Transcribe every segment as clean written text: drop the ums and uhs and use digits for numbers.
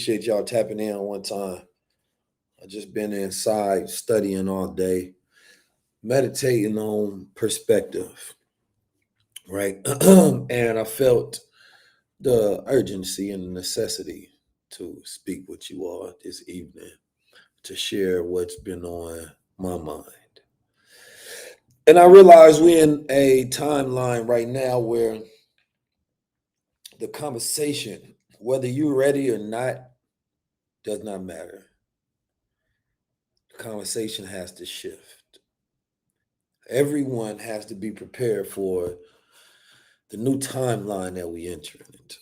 appreciate y'all tapping in one time. I just been inside studying all day, meditating on perspective, right? And I felt the urgency and the necessity to speak with you all this evening to share what's been on my mind. And I realize we're in a timeline right now where the conversation, whether you're ready or not, does not matter. The conversation has to shift. Everyone has to be prepared for the new timeline that we enter into.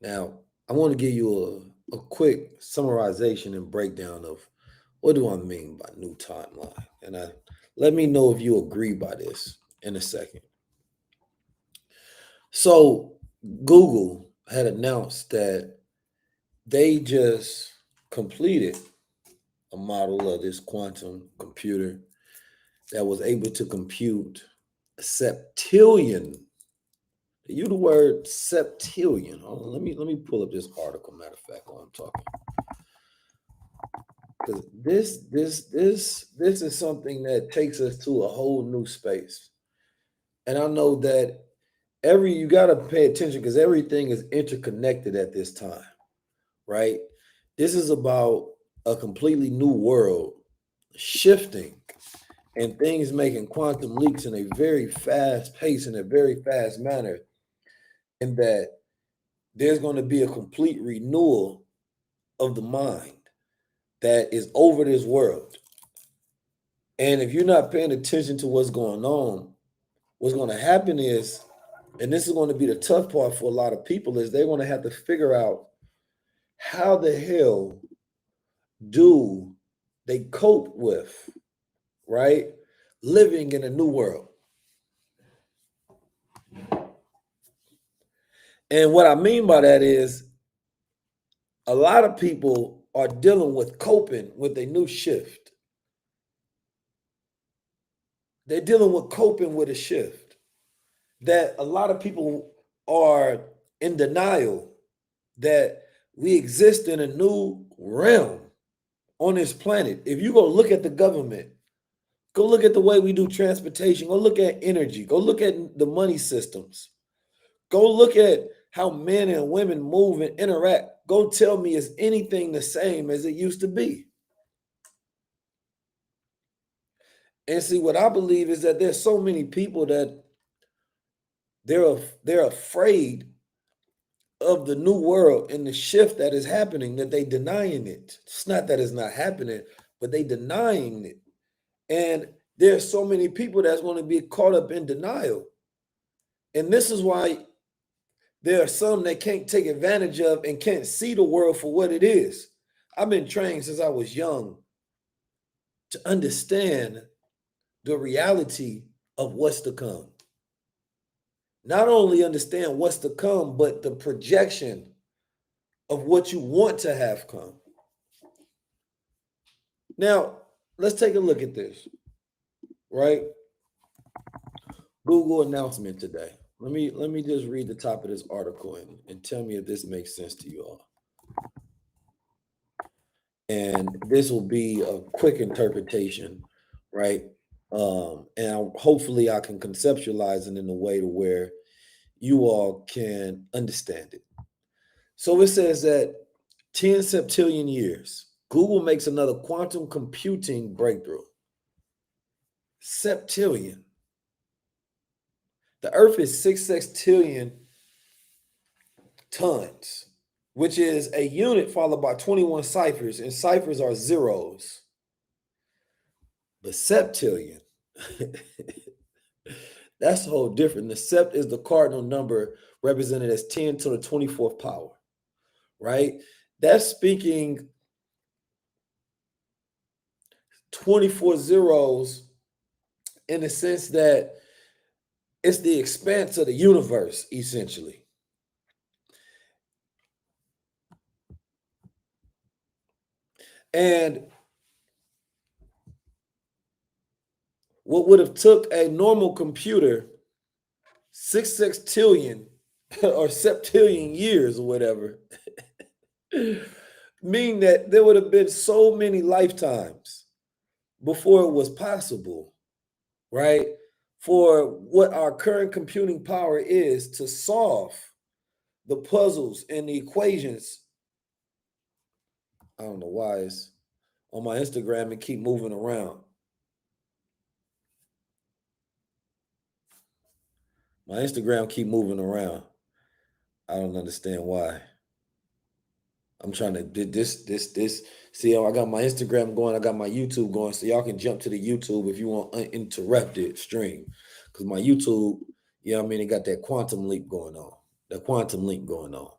Now, I want to give you a quick summarization and breakdown of what do I mean by new timeline. And let me know if you agree by this in a second. So Google had announced that they just completed a model of this quantum computer that was able to compute a septillion. They use the word septillion. Let me pull up this article. Matter of fact, while I'm talking, because this is something that takes us to a whole new space. And I know that you got to pay attention because everything is interconnected at this time, right? This is about a completely new world shifting and things making quantum leaps in a very fast pace, in a very fast manner, and that there's going to be a complete renewal of the mind that is over this world. And if you're not paying attention to what's going on, what's going to happen is, and this is going to be the tough part for a lot of people, is they're going to have to figure out how the hell do they cope with, right, living in a new world. And what I mean by that is a lot of people are dealing with coping with a new shift. They're dealing with coping with a shift that a lot of people are in denial that we exist in a new realm on this planet. If you go look at the government, go look at the way we do transportation, go look at energy, go look at the money systems, go look at how men and women move and interact. Go tell me, is anything the same as it used to be? And see, what I believe is that there's so many people that they're afraid of the new world and the shift that is happening, that they denying it. It's not that it's not happening, but they denying it. And there's so many people that's going to be caught up in denial. And this is why there are some that can't take advantage of and can't see the world for what it is. I've been trained since I was young to understand the reality of what's to come. Not only understand what's to come, but the projection of what you want to have come. Now, let's take a look at this, right? Google announcement today. Let me just read the top of this article and tell me if this makes sense to you all. And this will be a quick interpretation, right? And hopefully I can conceptualize it in a way to where you all can understand it. So it says that 10 septillion years, Google makes another quantum computing breakthrough. Septillion. The Earth is 6 sextillion tons, which is a unit followed by 21 ciphers, and ciphers are zeros. But septillion, that's a whole different. The sept is the cardinal number represented as 10 to the 24th power, right? That's speaking 24 zeros in the sense that it's the expanse of the universe, essentially. And what would have took a normal computer 6 sextillion or septillion years or whatever Meaning that there would have been so many lifetimes before it was possible, right? For what our current computing power is to solve the puzzles and the equations. I don't know why it's on my Instagram and keep moving around. My Instagram keep moving around. I don't understand why. I'm trying to do this. See, I got my Instagram going. I got my YouTube going. So y'all can jump to the YouTube if you want uninterrupted stream. Because my YouTube, I mean, it got that quantum leap going on. The quantum leap going on.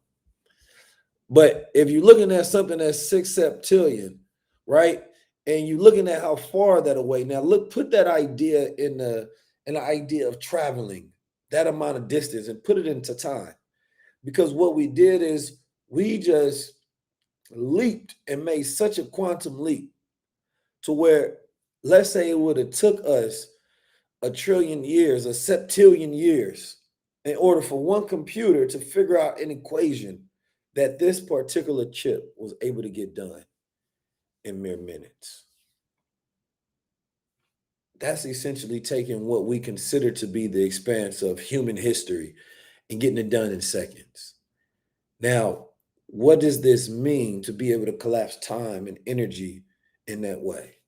But if you're looking at something that's 6 septillion, right? And you're looking at how far that away. Now, put that idea in the idea of traveling that amount of distance and put it into time. Because what we did is we just leaped and made such a quantum leap to where, let's say it would have took us 1,000,000,000,000 years, a septillion years, in order for one computer to figure out an equation that this particular chip was able to get done in mere minutes. That's essentially taking what we consider to be the expanse of human history and getting it done in seconds. Now, what does this mean to be able to collapse time and energy in that way,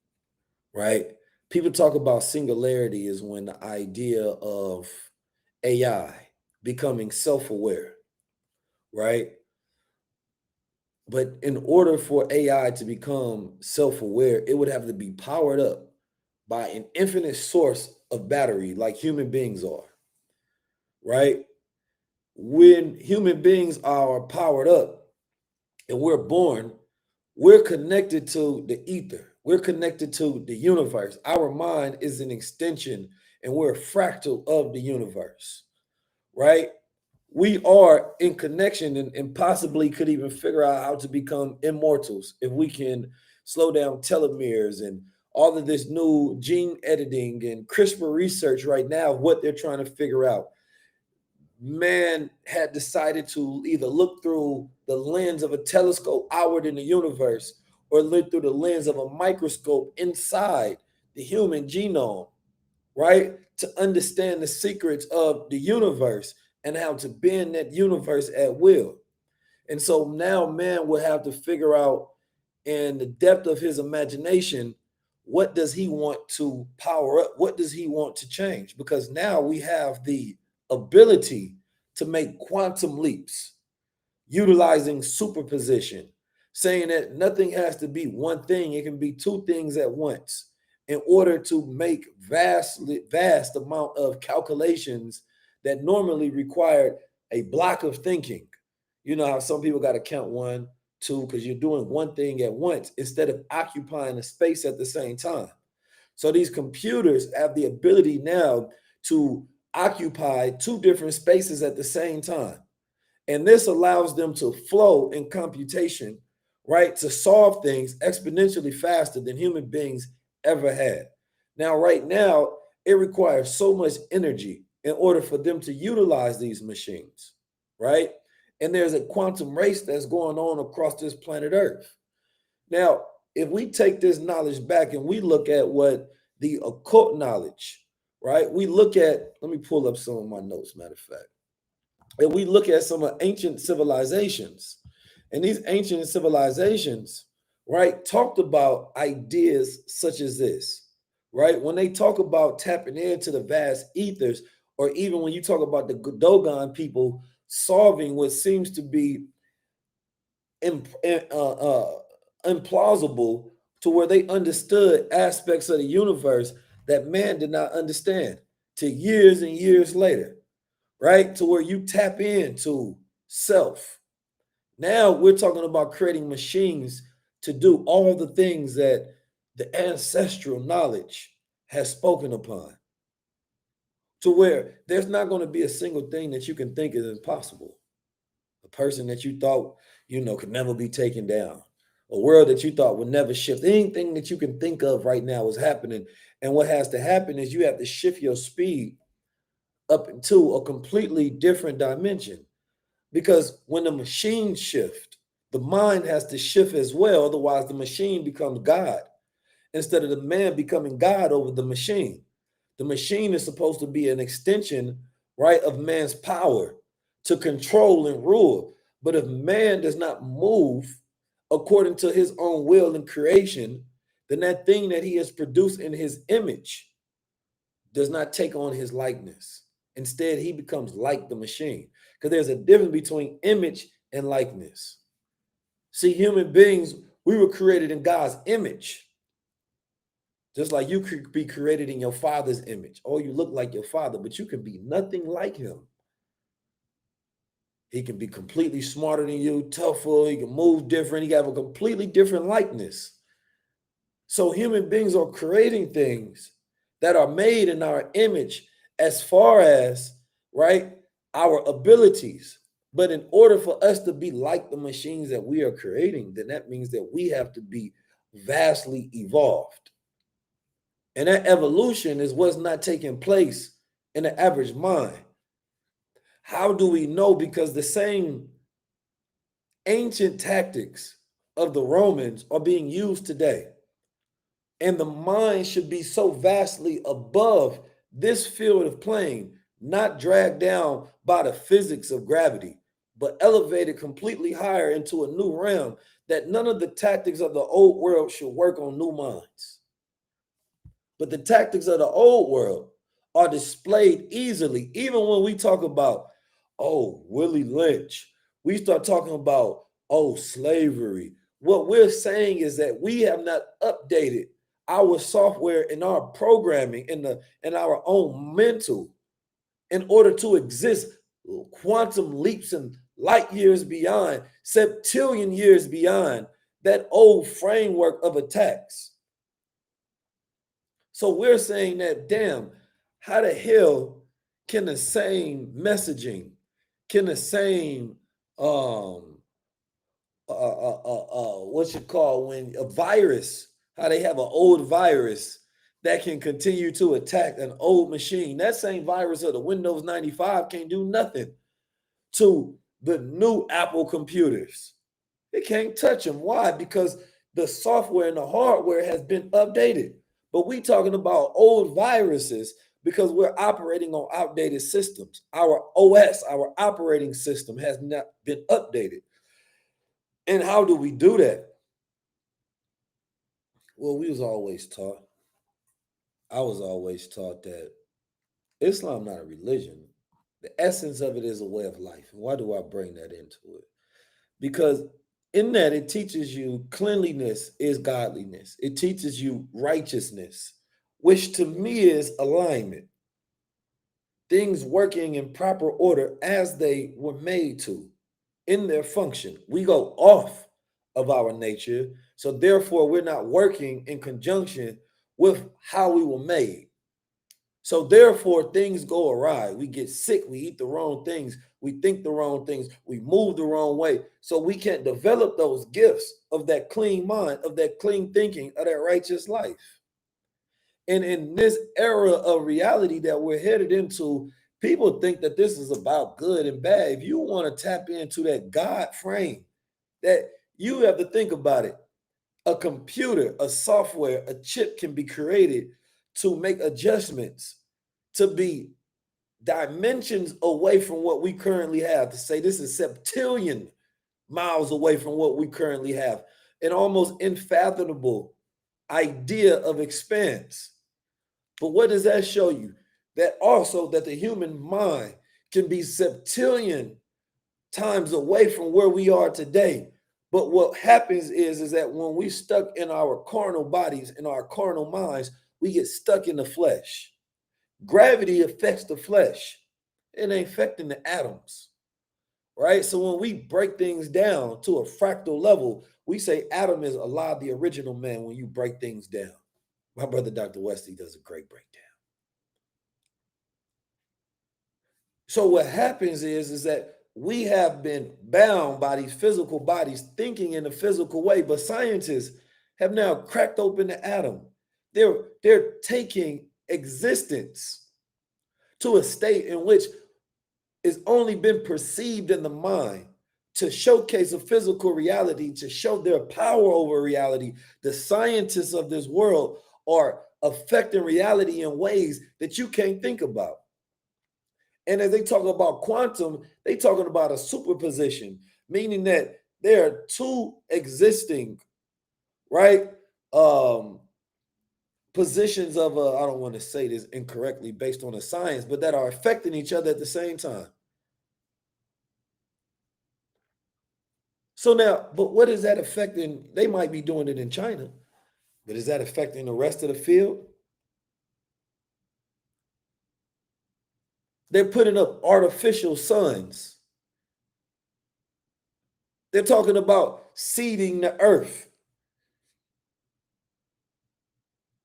right? People talk about singularity is when the idea of AI becoming self-aware, right? But in order for AI to become self-aware, it would have to be powered up by an infinite source of battery like human beings are, right? When human beings are powered up and we're born, we're connected to the ether. We're connected to the universe. Our mind is an extension and we're a fractal of the universe, right? We are in connection and possibly could even figure out how to become immortals if we can slow down telomeres and all of this new gene editing and CRISPR research right now, what they're trying to figure out. Man had decided to either look through the lens of a telescope outward in the universe or look through the lens of a microscope inside the human genome, right? To understand the secrets of the universe and how to bend that universe at will. And so now man will have to figure out in the depth of his imagination, what does he want to power up? What does he want to change? Because now we have the ability to make quantum leaps utilizing superposition, saying that nothing has to be one thing, it can be two things at once in order to make vast amount of calculations that normally required a block of thinking. You know how some people got to count 1, 2, because you're doing one thing at once instead of occupying a space at the same time. So these computers have the ability now to occupy 2 different spaces at the same time. And this allows them to flow in computation, right? To solve things exponentially faster than human beings ever had. Now, right now, it requires so much energy in order for them to utilize these machines, right? And there's a quantum race that's going on across this planet Earth. Now, if we take this knowledge back and we look at what the occult knowledge, right? We look at, let me pull up some of my notes, matter of fact. And we look at some of ancient civilizations. And these ancient civilizations, right, talked about ideas such as this, right? When they talk about tapping into the vast ethers, or even when you talk about the Dogon people solving what seems to be implausible to where they understood aspects of the universe that man did not understand to years and years later, right? To where you tap into self. Now we're talking about creating machines to do all the things that the ancestral knowledge has spoken upon. To where there's not going to be a single thing that you can think is impossible. A person that you thought, could never be taken down. A world that you thought would never shift. Anything that you can think of right now is happening. And what has to happen is you have to shift your speed up into a completely different dimension. Because when the machines shift, The mind has to shift as well, otherwise the machine becomes God instead of the man becoming God over the machine. The machine is supposed to be an extension, right, of man's power to control and rule. But if man does not move according to his own will and creation, then that thing that he has produced in his image does not take on his likeness. Instead, he becomes like the machine. Because there's a difference between image and likeness. See, human beings, we were created in God's image. Just like you could be created in your father's image. Oh, you look like your father, but you can be nothing like him. He can be completely smarter than you, tougher, he can move different, he can have a completely different likeness. So human beings are creating things that are made in our image as far as, right, our abilities. But in order for us to be like the machines that we are creating, then that means that we have to be vastly evolved. And that evolution is what's not taking place in the average mind. How do we know? Because the same ancient tactics of the Romans are being used today. And the mind should be so vastly above this field of plane, not dragged down by the physics of gravity, but elevated completely higher into a new realm, that none of the tactics of the old world should work on new minds. But the tactics of the old world are displayed easily. Even when we talk about, oh, Willie Lynch, we start talking about, oh, slavery. What we're saying is that we have not updated our software and our programming in our own mental in order to exist quantum leaps and light years beyond, septillion years beyond that old framework of attacks. So we're saying that, damn, how the hell can the same messaging, can the same what you call when a virus, how they have an old virus that can continue to attack an old machine. That same virus of the Windows 95 can't do nothing to the new Apple computers. It can't touch them. Why? Because the software and the hardware has been updated. But we talking about old viruses because we're operating on outdated systems. Our OS, our operating system, has not been updated. And how do we do that? Well, we was always taught. I was always taught that Islam not a religion. The essence of it is a way of life. And why do I bring that into it? Because in that it teaches you cleanliness is godliness. It teaches you righteousness, which to me is alignment. Things working in proper order as they were made to in their function. We go off of our nature, so therefore we're not working in conjunction with how we were made. So therefore things go awry. We get sick, we eat the wrong things, we think the wrong things, we move the wrong way. So we can't develop those gifts of that clean mind, of that clean thinking, of that righteous life. And in this era of reality that we're headed into, people think that this is about good and bad. If you want to tap into that God frame, that you have to think about it. A computer, a software, a chip can be created to make adjustments, to be dimensions away from what we currently have, to say this is septillion miles away from what we currently have, an almost unfathomable idea of expanse. But what does that show you? That also that the human mind can be septillion times away from where we are today. But what happens is that when we stuck in our carnal bodies, in our carnal minds, we get stuck in the flesh. Gravity affects the flesh. It ain't affecting the atoms, right? So when we break things down to a fractal level, we say Adam is Allah, the original man, when you break things down. My brother, Dr. Wesley, does a great breakdown. So what happens is that we have been bound by these physical bodies thinking in a physical way, but scientists have now cracked open the atom. They're taking existence to a state in which it's only been perceived in the mind, to showcase a physical reality, to show their power over reality. The scientists of this world are affecting reality in ways that you can't think about. And as they talk about quantum, they talking about a superposition, meaning that there are two existing, right, positions of I don't want to say this incorrectly based on the science, but that are affecting each other at the same time. So now, but what is that affecting? They might be doing it in China, but is that affecting the rest of the field? They're putting up artificial suns. They're talking about seeding the earth.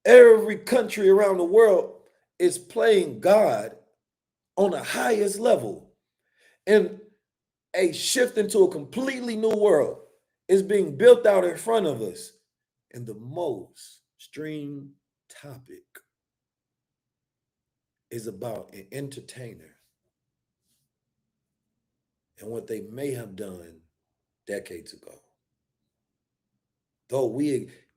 Every country around the world is playing God on the highest level. And a shift into a completely new world is being built out in front of us. And the most extreme topic is about an entertainer and what they may have done decades ago. Though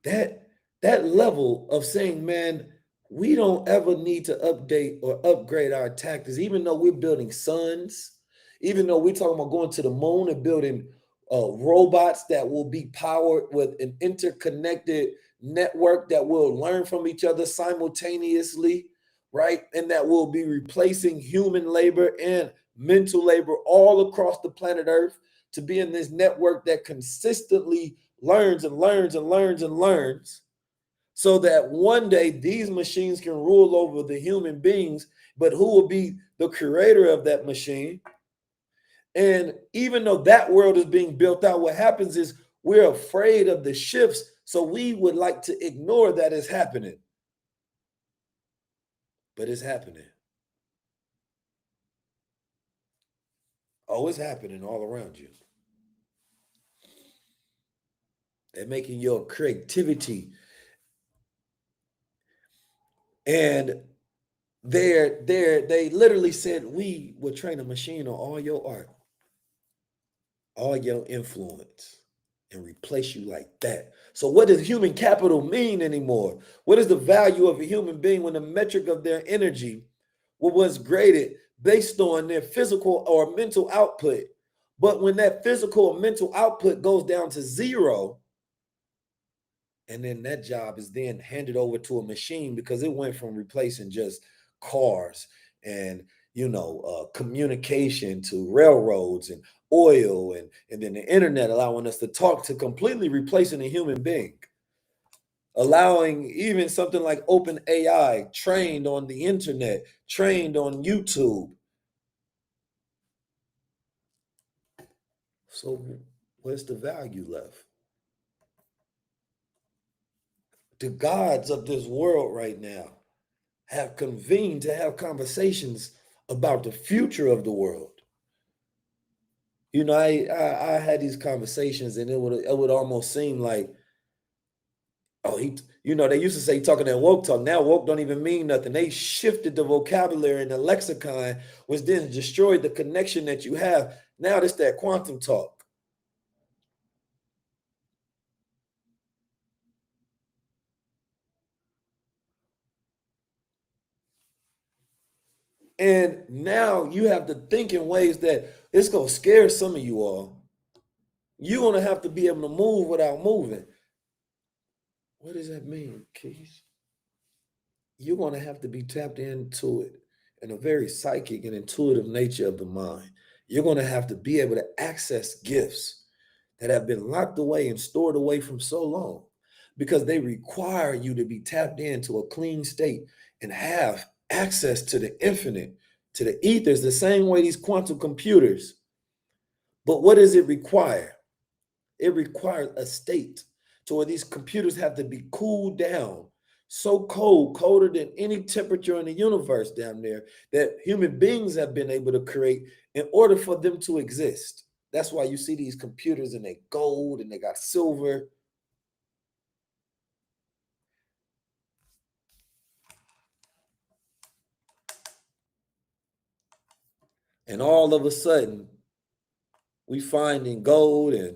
that level of saying, man, we don't ever need to update or upgrade our tactics, even though we're building suns, even though we're talking about going to the moon and building robots that will be powered with an interconnected network that will learn from each other simultaneously, right? And that will be replacing human labor and mental labor all across the planet Earth to be in this network that consistently learns and learns and learns and learns, so that one day these machines can rule over the human beings, but who will be the creator of that machine? And even though that world is being built out, what happens is we're afraid of the shifts, so we would like to ignore that it's happening. But it's happening. Oh, it's happening all around you. They're making your creativity, and they literally said we will train a machine on all your art, all your influence, and replace you like that. So what does human capital mean anymore? What is the value of a human being when the metric of their energy was graded based on their physical or mental output? But when that physical or mental output goes down to zero, and then that job is then handed over to a machine, because it went from replacing just cars and communication to railroads and oil and then the internet allowing us to talk, to completely replacing a human being, allowing even something like open AI, trained on the internet, trained on YouTube. So where's the value left? The gods of this world right now have convened to have conversations about the future of the world. I had these conversations, and it would almost seem like, oh, they used to say talking that woke talk. Now woke don't even mean nothing. They shifted the vocabulary and the lexicon, which then destroyed the connection that you have. Now it's that quantum talk. And now you have to think in ways that it's going to scare some of you all. You're going to have to be able to move without moving. What does that mean, Keith? You're going to have to be tapped into it in a very psychic and intuitive nature of the mind. You're going to have to be able to access gifts that have been locked away and stored away from so long, because they require you to be tapped into a clean state and have access to the infinite, to the ethers, the same way these quantum computers. But what does it require? It requires a state to where these computers have to be cooled down, so cold, colder than any temperature in the universe down there, that human beings have been able to create in order for them to exist. That's why you see these computers and they gold and they got silver. And all of a sudden, we finding gold, and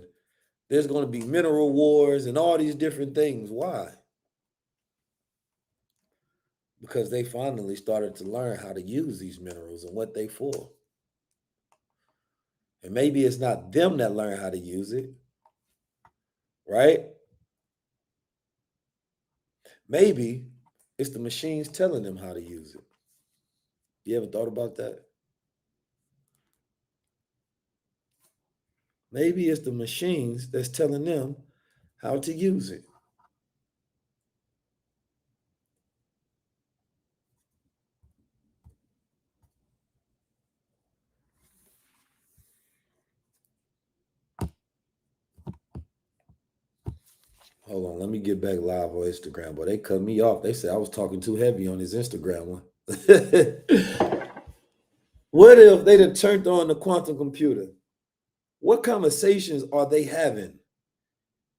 there's going to be mineral wars and all these different things. Why? Because they finally started to learn how to use these minerals and what they for. And maybe it's not them that learn how to use it, right? Maybe it's the machines telling them how to use it. You ever thought about that? Maybe it's the machines that's telling them how to use it. Hold on, let me get back live on Instagram. But they cut me off. They said I was talking too heavy on his Instagram one. What if they done turned on the quantum computer? What conversations are they having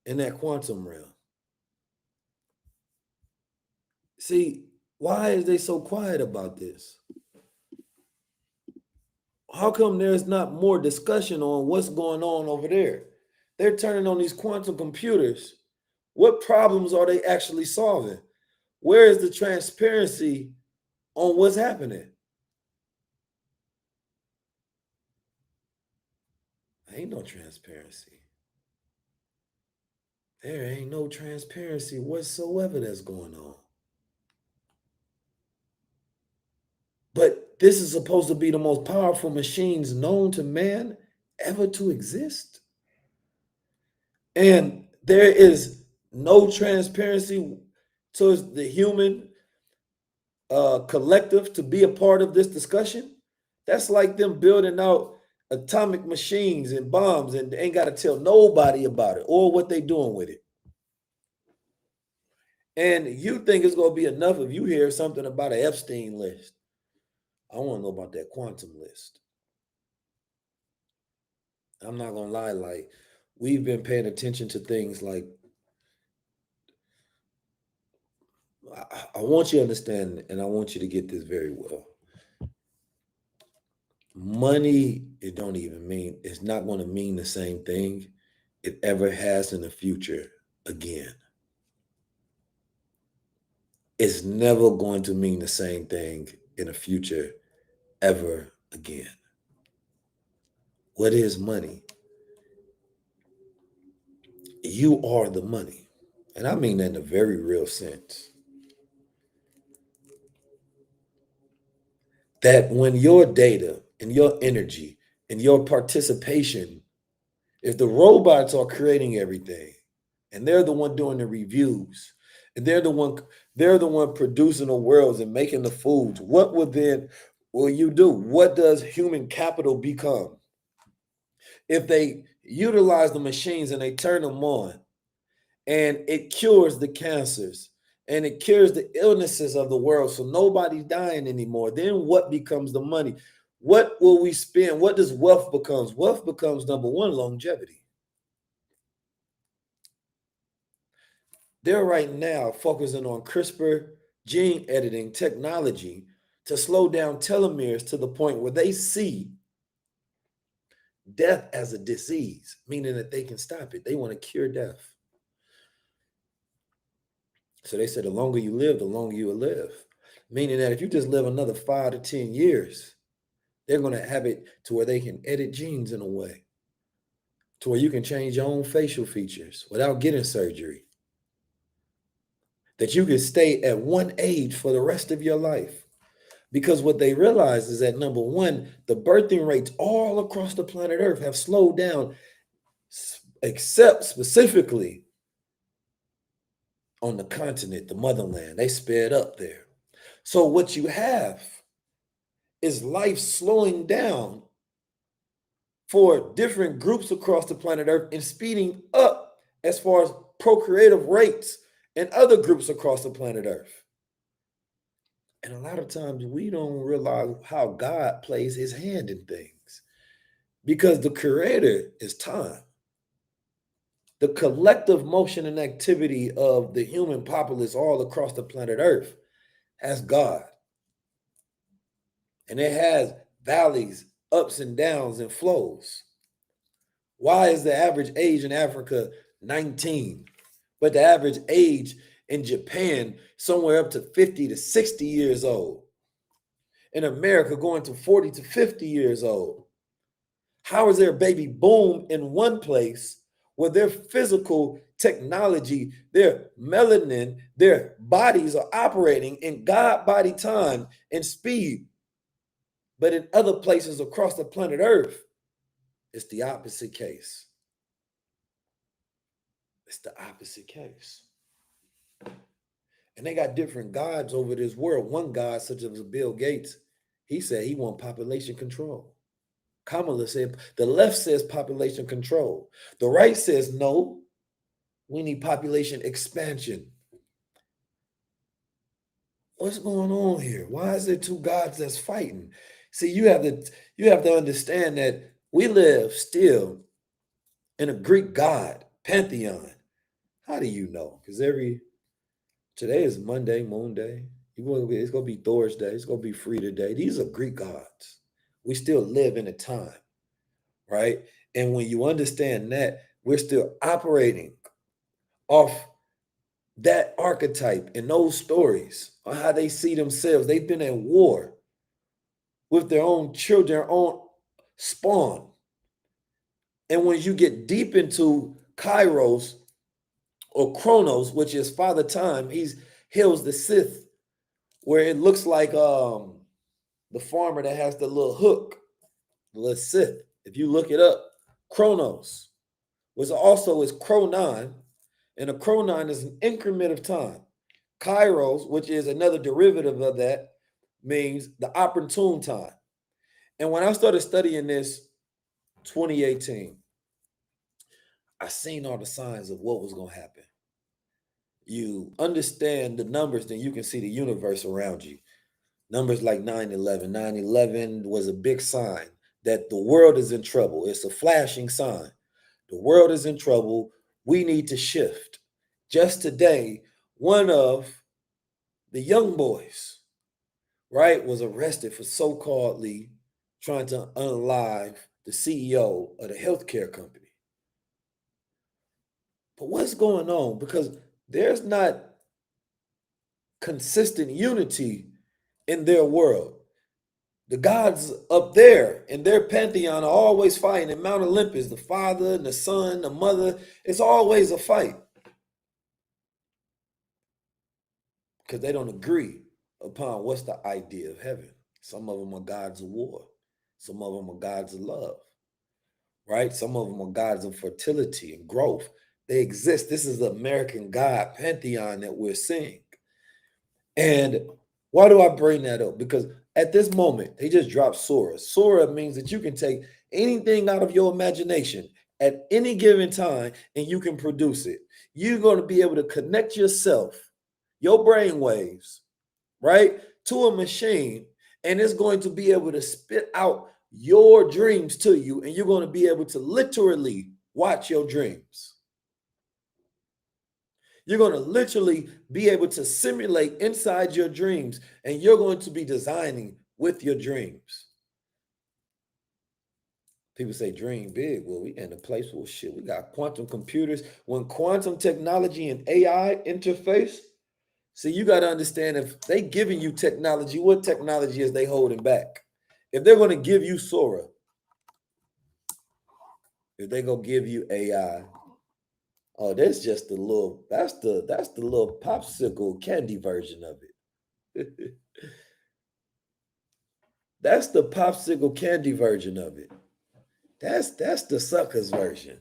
in that quantum realm? See, why is they so quiet about this? How come there's not more discussion on what's going on over there? They're turning on these quantum computers. What problems are they actually solving? Where is the transparency on what's happening? Ain't no transparency. There ain't no transparency whatsoever that's going on. But this is supposed to be the most powerful machines known to man ever to exist. And there is no transparency towards the human collective to be a part of this discussion. That's like them building out atomic machines and bombs and they ain't got to tell nobody about it or what they doing with it. And you think it's going to be enough if you hear something about an Epstein list. I want to know about that quantum list. I'm not going to lie, like, we've been paying attention to things like, I want you to understand, and I want you to get this very well. Money, it don't even mean, it's not going to mean the same thing it ever has in the future again. It's never going to mean the same thing in the future ever again. What is money? You are the money. And I mean that in a very real sense. That when your data and your energy and your participation, if the robots are creating everything and they're the one doing the reviews and they're the one producing the worlds and making the foods, what will you do? What does human capital become? If they utilize the machines and they turn them on and it cures the cancers and it cures the illnesses of the world so nobody's dying anymore, then what becomes the money? What will we spend? What does wealth becomes? Wealth becomes, number one, longevity. They're right now focusing on CRISPR gene editing technology to slow down telomeres to the point where they see death as a disease, meaning that they can stop it. They want to cure death. So they said the longer you live, the longer you will live. Meaning that if you just live another 5 to 10 years, they're going to have it to where they can edit genes in a way to where you can change your own facial features without getting surgery. That you can stay at one age for the rest of your life. Because what they realize is that, number one, the birthing rates all across the planet Earth have slowed down, except specifically on the continent, the motherland. They sped up there. So what you have is life slowing down for different groups across the planet Earth and speeding up as far as procreative rates and other groups across the planet Earth. And a lot of times we don't realize how God plays his hand in things because the creator is time. The collective motion and activity of the human populace all across the planet Earth has God. And it has valleys, ups and downs, and flows. Why is the average age in Africa 19, but the average age in Japan somewhere up to 50 to 60 years old? In America, going to 40 to 50 years old. How is there a baby boom in one place where their physical technology, their melanin, their bodies are operating in God body time and speed, but in other places across the planet Earth, it's the opposite case. It's the opposite case. And they got different gods over this world. One god, such as Bill Gates, he said he want population control. Kamala said, the left says population control. The right says, no, we need population expansion. What's going on here? Why is there two gods that's fighting? See, you have to understand that we live still in a Greek god pantheon. How do you know? Because today is Monday, Moon Day. It's gonna be Thor's Day. It's gonna be Free Day. These are Greek gods. We still live in a time, right? And when you understand that, we're still operating off that archetype and those stories on how they see themselves. They've been at war with their own children, their own spawn. And when you get deep into Kairos or Chronos, which is Father Time, he heals the Sith, where it looks like the farmer that has the little hook, the little Sith. If you look it up, Chronos, which also is Chronon, and a chronon is an increment of time. Kairos, which is another derivative of that, means the opportune time. And when I started studying this 2018, I seen all the signs of what was going to happen. You understand the numbers, then you can see the universe around you. Numbers like 9/11. 9/11 was a big sign that the world is in trouble. It's a flashing sign. The world is in trouble. We need to shift. Just today, one of the young boys, right, was arrested for so-calledly trying to unalive the CEO of the healthcare company. But what's going on? Because there's not consistent unity in their world. The gods up there in their pantheon are always fighting. In Mount Olympus, the father and the son, the mother, it's always a fight. Because they don't agree upon what's the idea of heaven. Some of them are gods of war. Some of them are gods of love, right? Some of them are gods of fertility and growth. They exist. This is the American God pantheon that we're seeing. And why do I bring that up? Because at this moment, they just dropped Sora. Sora means that you can take anything out of your imagination at any given time and you can produce it. You're going to be able to connect yourself, your brain waves, right, to a machine, and it's going to be able to spit out your dreams to you, and you're going to be able to literally watch your dreams. You're going to literally be able to simulate inside your dreams, and you're going to be designing with your dreams. People say dream big. Well, we in a place where shit, we got quantum computers. When quantum technology and AI interface, see, you got to understand, if they giving you technology, what technology is they holding back? If they're going to give you Sora, if they going to give you AI, oh, that's just that's the little popsicle candy version of it. That's the popsicle candy version of it. That's the suckers version.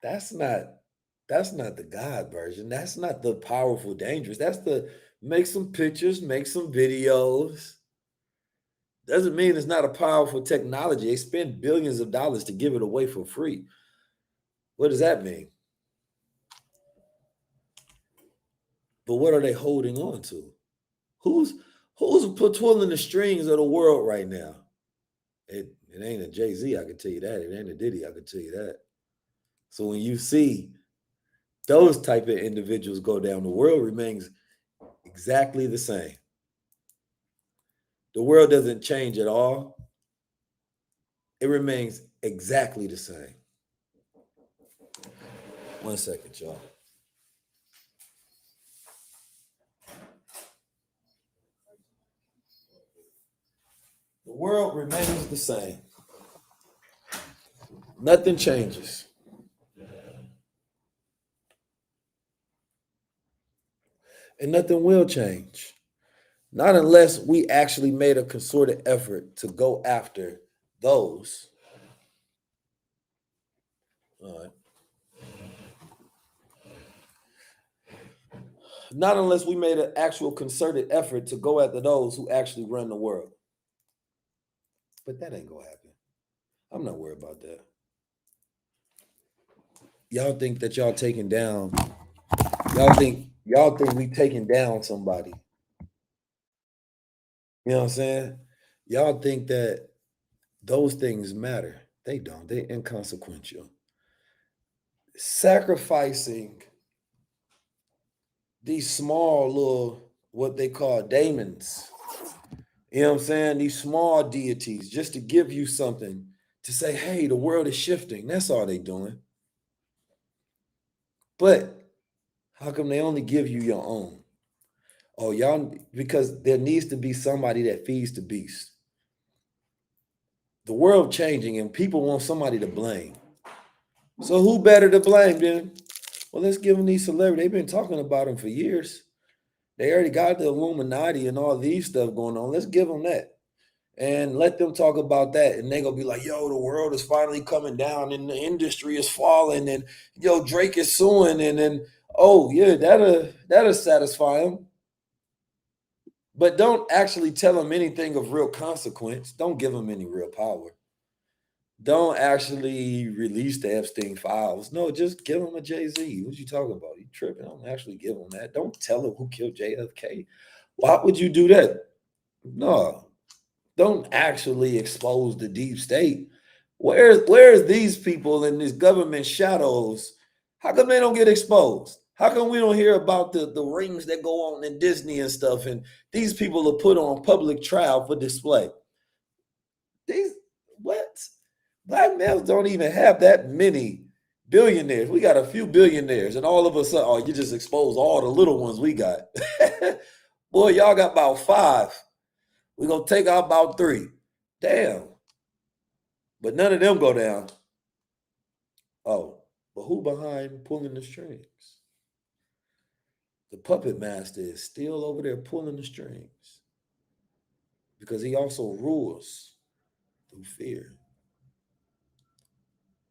That's not the God version. That's not the powerful, dangerous. That's the make some pictures, make some videos. Doesn't mean it's not a powerful technology. They spend billions of dollars to give it away for free. What does that mean? But what are they holding on to? Who's pulling the strings of the world right now? It ain't a Jay-Z, I can tell you that. It ain't a Diddy, I can tell you that. So when you see those type of individuals go down, the world remains exactly the same. the world doesn't change at all. It remains exactly the same. 1 second, y'all. The world remains the same. Nothing changes. And nothing will change. Not unless we actually made a concerted effort to go after those. All right. Not unless we made an actual concerted effort to go after those who actually run the world. But that ain't gonna happen. I'm not worried about that. Y'all think that y'all taking down, y'all think we taking down somebody. You know what I'm saying? Y'all think that those things matter. They don't. They're inconsequential. Sacrificing these small little, what they call daemons, you know what I'm saying? These small deities, just to give you something to say, hey, the world is shifting. That's all they doing. But how come they only give you your own? Oh, y'all, because there needs to be somebody that feeds the beast. The world changing and people want somebody to blame. So who better to blame then? Well, let's give them these celebrities. They've been talking about them for years. They already got the Illuminati and all these stuff going on. Let's give them that. And let them talk about that. And they're going to be like, yo, the world is finally coming down and the industry is falling. And, yo, Drake is suing. And then, oh, yeah, that'll satisfy them. But don't actually tell them anything of real consequence. Don't give them any real power. Don't actually release the Epstein files. No, just give them a Jay-Z. What you talking about? You tripping? Don't actually give them that. Don't tell them who killed JFK. Why would you do that? No. Don't actually expose the deep state. Where's these people in these government shadows? How come they don't get exposed? How come we don't hear about the rings that go on in Disney and stuff? And these people are put on public trial for display. What? Black males don't even have that many billionaires. We got a few billionaires, and all of a sudden, oh, you just expose all the little ones we got. Boy, y'all got about 5. We're going to take out about 3. Damn. But none of them go down. Oh, but who behind pulling the strings? The puppet master is still over there pulling the strings because he also rules through fear.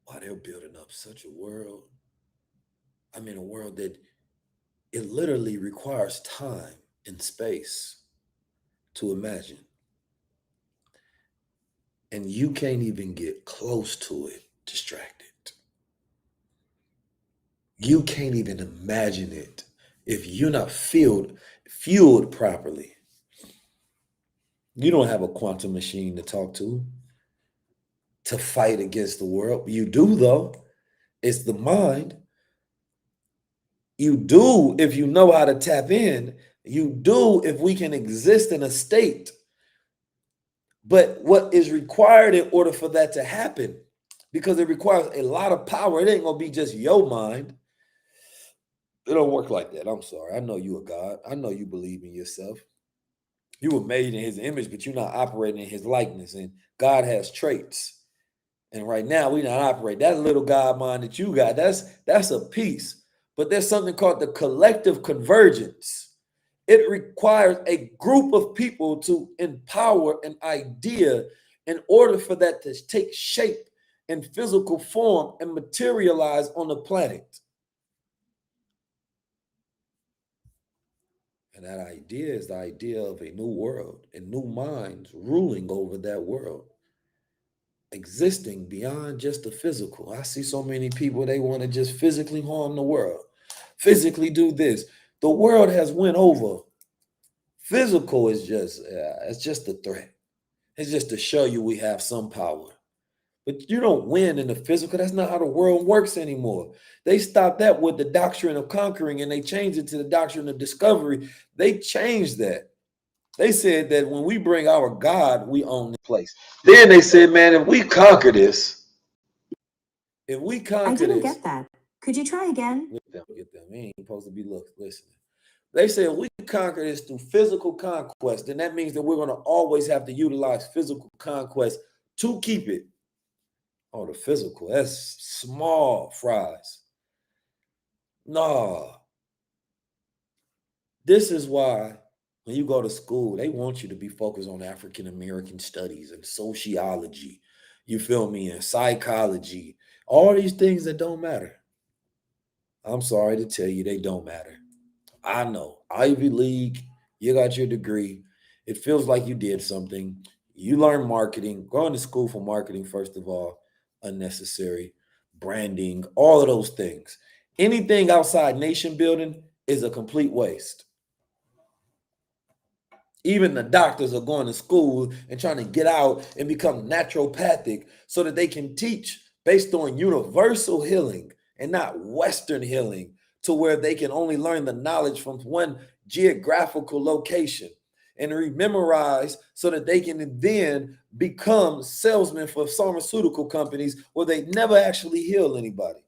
Why they're building up such a world. I mean, a world that it literally requires time and space to imagine. And you can't even get close to it distracted. You can't even imagine it if you're not fueled properly. You don't have a quantum machine to talk to fight against the world. You do, though. It's the mind. You do if you know how to tap in. You do if we can exist in a state. But what is required in order for that to happen, because it requires a lot of power. It ain't going to be just your mind. It don't work like that. I'm sorry. I know you a God. I know you believe in yourself. You were made in his image, but you're not operating in his likeness. And God has traits. And right now, we're not operating. That little God mind that you got, that's a piece. But there's something called the collective convergence. It requires a group of people to empower an idea in order for that to take shape in physical form and materialize on the planet. And that idea is the idea of a new world and new minds ruling over that world, existing beyond just the physical. I see so many people, they want to just physically harm the world, physically do this. The world has went over. Physical is just, it's just a threat. It's just to show you we have some power. But you don't win in the physical. That's not how the world works anymore. They stopped that with the doctrine of conquering and they changed it to the doctrine of discovery. They changed that. They said that when we bring our God, we own the place. Then they said, man, if we conquer this, I didn't get that. Could you try again? Get them. We ain't supposed to be listening. They said we conquer this through physical conquest, then that means that we're going to always have to utilize physical conquest to keep it. Oh, the physical, that's small fries. No. This is why when you go to school, they want you to be focused on African American studies and sociology, you feel me, and psychology, all these things that don't matter. I'm sorry to tell you, they don't matter. I know. Ivy League, you got your degree. It feels like you did something. You learn marketing, going to school for marketing, first of all, unnecessary, branding, all of those things. Anything outside nation building is a complete waste. Even the doctors are going to school and trying to get out and become naturopathic so that they can teach based on universal healing and not Western healing, to where they can only learn the knowledge from one geographical location and rememorize so that they can then become salesmen for pharmaceutical companies where they never actually heal anybody.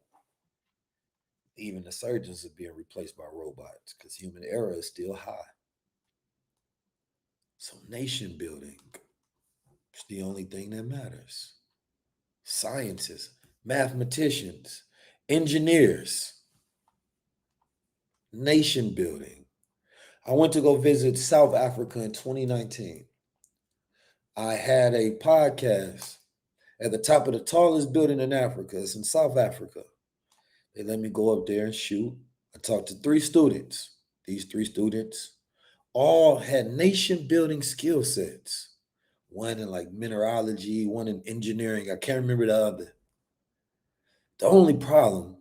Even the surgeons are being replaced by robots because human error is still high. So nation building is the only thing that matters. Scientists, mathematicians, engineers, nation building. I went to go visit South Africa in 2019. I had a podcast at the top of the tallest building in Africa. It's in South Africa. They let me go up there and shoot. I talked to 3 students. These 3 students all had nation building skill sets. One in like mineralogy, one in engineering. I can't remember the other. The only problem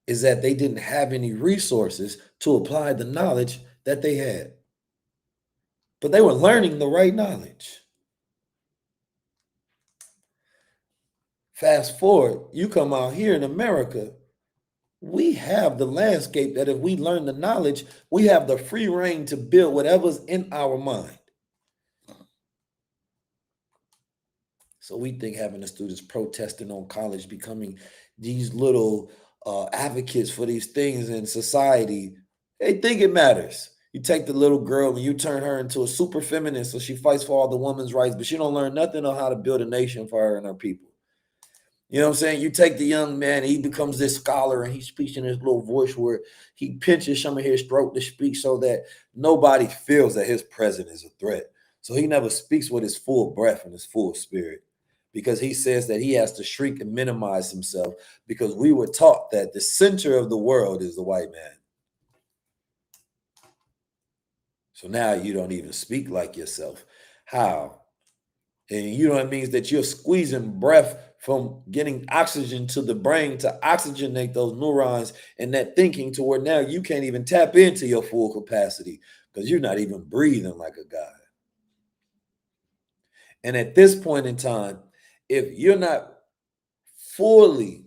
is that they didn't have any resources to apply the knowledge that they had. But they were learning the right knowledge. Fast forward, you come out here in America, we have the landscape that if we learn the knowledge, we have the free reign to build whatever's in our mind. So we think having the students protesting on college, becoming these little advocates for these things in society, they think it matters. You take the little girl and you turn her into a super feminist so she fights for all the women's rights, but she don't learn nothing on how to build a nation for her and her people. You know what I'm saying? You take the young man, and he becomes this scholar, and he speaks in his little voice where he pinches some of his throat to speak so that nobody feels that his presence is a threat. So he never speaks with his full breath and his full spirit, because he says that he has to shrink and minimize himself, because we were taught that the center of the world is the white man. So now you don't even speak like yourself. How? And you know what it means, that you're squeezing breath from getting oxygen to the brain to oxygenate those neurons and that thinking, to where now you can't even tap into your full capacity because you're not even breathing like a god. And at this point in time, if you're not fully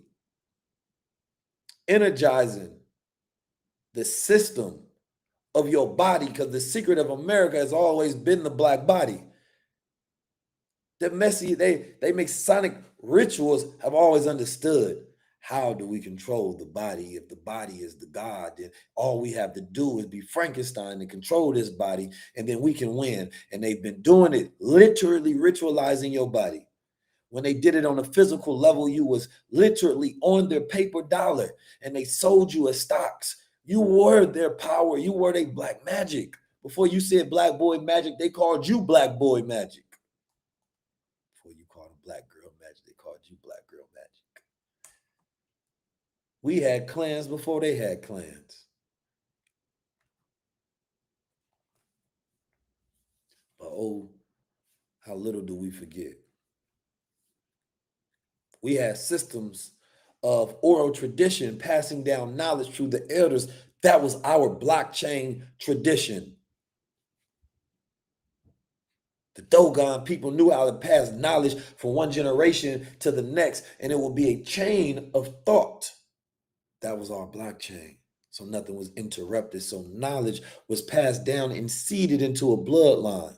energizing the system of your body, because the secret of America has always been the black body. The messy, they Masonic rituals have always understood, how do we control the body? If the body is the God, then all we have to do is be Frankenstein and control this body, and then we can win. And they've been doing it, literally ritualizing your body. When they did it on a physical level, you was literally on their paper dollar, and they sold you as stocks. You were their power. You were their black magic. Before you said black boy magic, they called you black boy magic. You called them black girl magic, they called you black girl magic. We had clans before they had clans. But oh, how little do we forget. We had systems of oral tradition, passing down knowledge through the elders. That was our blockchain tradition. The Dogon people knew how to pass knowledge from one generation to the next, and it would be a chain of thought. That was our blockchain. So nothing was interrupted. So knowledge was passed down and seeded into a bloodline.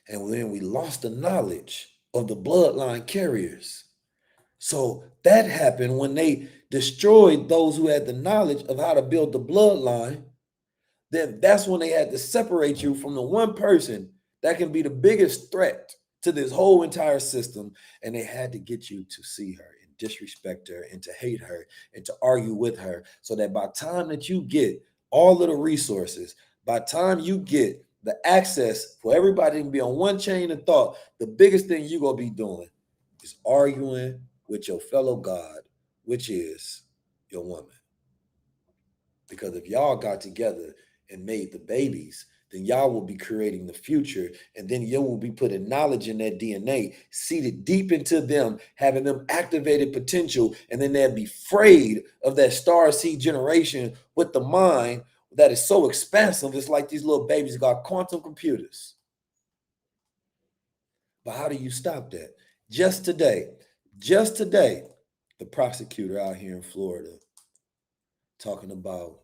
And then we lost the knowledge of the bloodline carriers. So that happened when they destroyed those who had the knowledge of how to build the bloodline. Then that's when they had to separate you from the one person that can be the biggest threat to this whole entire system. And they had to get you to see her and disrespect her and to hate her and to argue with her, so that by the time that you get all of the resources, by the time you get the access for everybody to be on one chain of thought, the biggest thing you're going to be doing is arguing with your fellow God, which is your woman. Because if y'all got together and made the babies, then y'all will be creating the future. And then you will be putting knowledge in that DNA, seeded deep into them, having them activated potential. And then they'll be afraid of that star seed generation with the mind that is so expansive. It's like these little babies got quantum computers. But how do you stop that? Just today, the prosecutor out here in Florida talking about,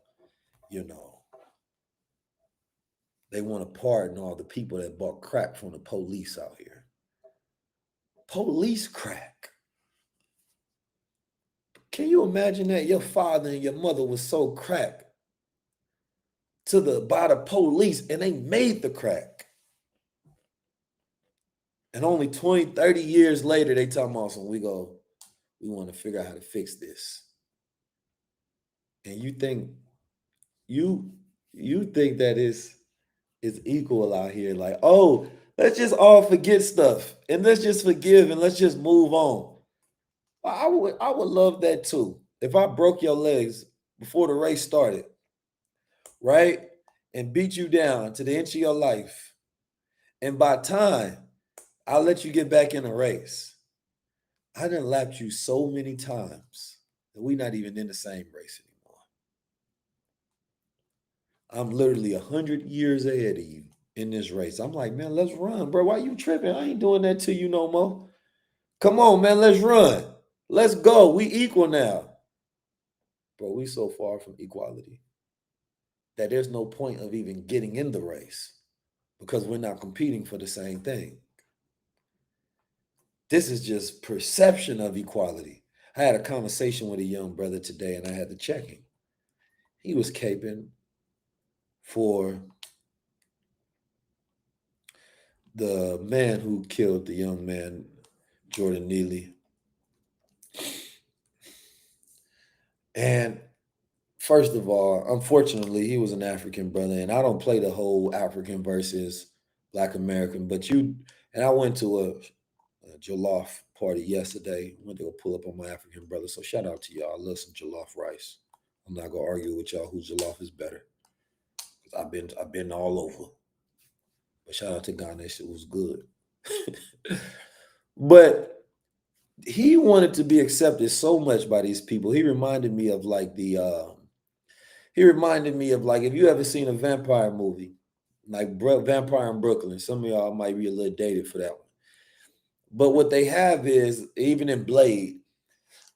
they want to pardon all the people that bought crack from the police out here. Police crack. Can you imagine that your father and your mother was so crack by the police and they made the crack? And only 20, 30 years later, they talking about some, we want to figure out how to fix this. And you think that it's equal out here, like, oh, let's just all forget stuff and let's just forgive and let's just move on. I would love that too. If I broke your legs before the race started, right, and beat you down to the inch of your life, and by time I'll let you get back in the race, I done lapped you so many times that we're not even in the same race anymore. I'm literally 100 years ahead of you in this race. I'm like, man, let's run, bro. Why you tripping? I ain't doing that to you no more. Come on, man, let's run. Let's go. We equal now. Bro, we so far from equality that there's no point of even getting in the race because we're not competing for the same thing. This is just perception of equality. I had a conversation with a young brother today and I had to check him. He was caping for the man who killed the young man, Jordan Neely. And first of all, unfortunately, he was an African brother, and I don't play the whole African versus Black American, and I went to a jollof party yesterday. Went to go pull up on my African brother. So shout out to y'all. I love some jollof rice. I'm not gonna argue with y'all whose jollof is better. I've been all over. But shout out to Ghana, that shit was good. But he wanted to be accepted so much by these people. He reminded me of like if you ever seen a vampire movie, like Vampire in Brooklyn. Some of y'all might be a little dated for that one. But what they have is, even in Blade,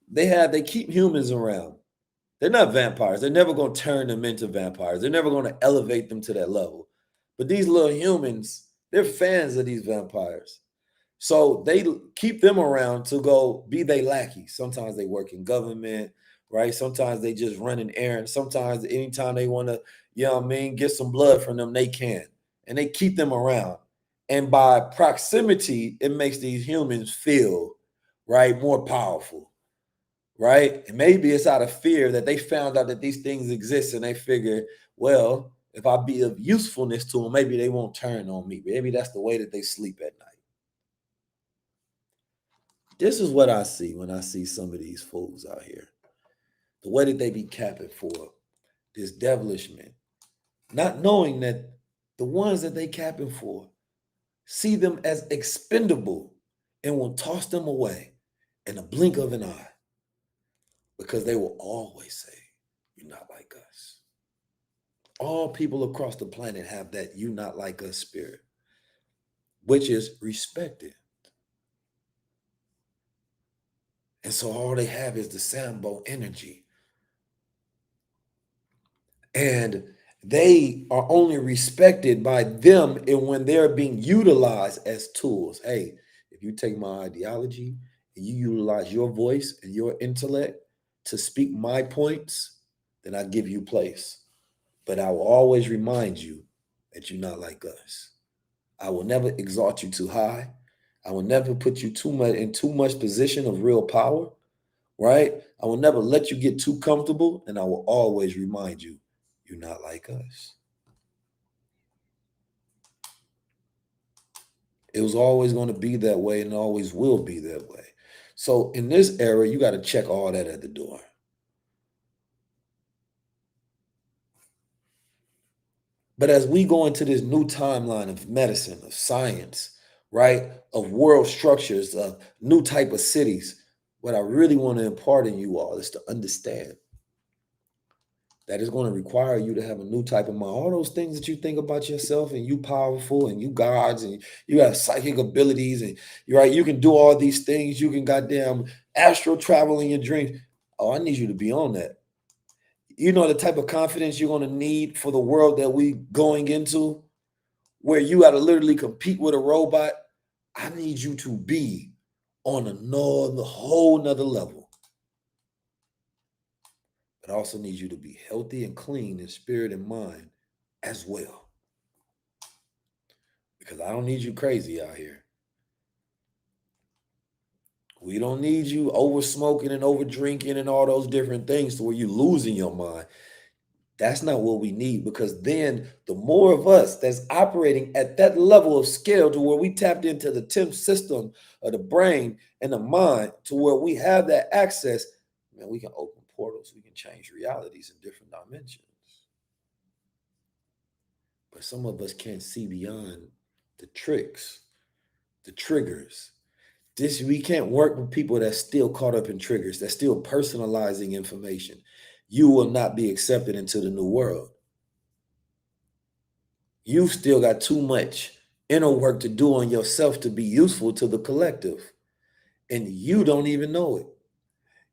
they keep humans around. They're not vampires. They're never going to turn them into vampires. They're never going to elevate them to that level. But these little humans, they're fans of these vampires. So they keep them around to go be they lackey. Sometimes they work in government, right? Sometimes they just run an errand. Sometimes anytime they want to, get some blood from them, they can. And they keep them around. And by proximity, it makes these humans feel, right, more powerful, right? And maybe it's out of fear that they found out that these things exist and they figure, well, if I be of usefulness to them, maybe they won't turn on me. Maybe that's the way that they sleep at night. This is what I see when I see some of these fools out here. The way that they be capping for this devilishment, not knowing that the ones that they capping for see them as expendable and will toss them away in a blink of an eye because they will always say, you're not like us. All people across the planet have that you not like us spirit, which is respected. And so all they have is the Sambo energy And they are only respected by them and when they're being utilized as tools. Hey, if you take my ideology and you utilize your voice and your intellect to speak my points, then I give you place. But I will always remind you that you're not like us. I will never exalt you too high. I will never put you too much position of real power, right? I will never let you get too comfortable, and I will always remind you, you're not like us. It was always going to be that way and always will be that way. So in this era, you got to check all that at the door. But as we go into this new timeline of medicine, of science, right, of world structures, of new type of cities, what I really want to impart in you all is to understand that it's going to require you to have a new type of mind. All those things that you think about yourself and you powerful and you gods and you have psychic abilities and you're right, you can do all these things. You can goddamn astral travel in your dreams. Oh, I need you to be on that. You know the type of confidence you're going to need for the world that we going into, where you got to literally compete with a robot. I need you to be on another whole nother level. But I also need you to be healthy and clean in spirit and mind as well. Because I don't need you crazy out here. We don't need you over smoking and over drinking and all those different things to where you're losing your mind. That's not what we need, because then the more of us that's operating at that level of scale to where we tapped into the 10th system of the brain and the mind to where we have that access, man, we can open portals, we can change realities in different dimensions. But some of us can't see beyond the tricks, the triggers. We can't work with people that's still caught up in triggers, that's still personalizing information. You will not be accepted into the new world. You've still got too much inner work to do on yourself to be useful to the collective. And you don't even know it.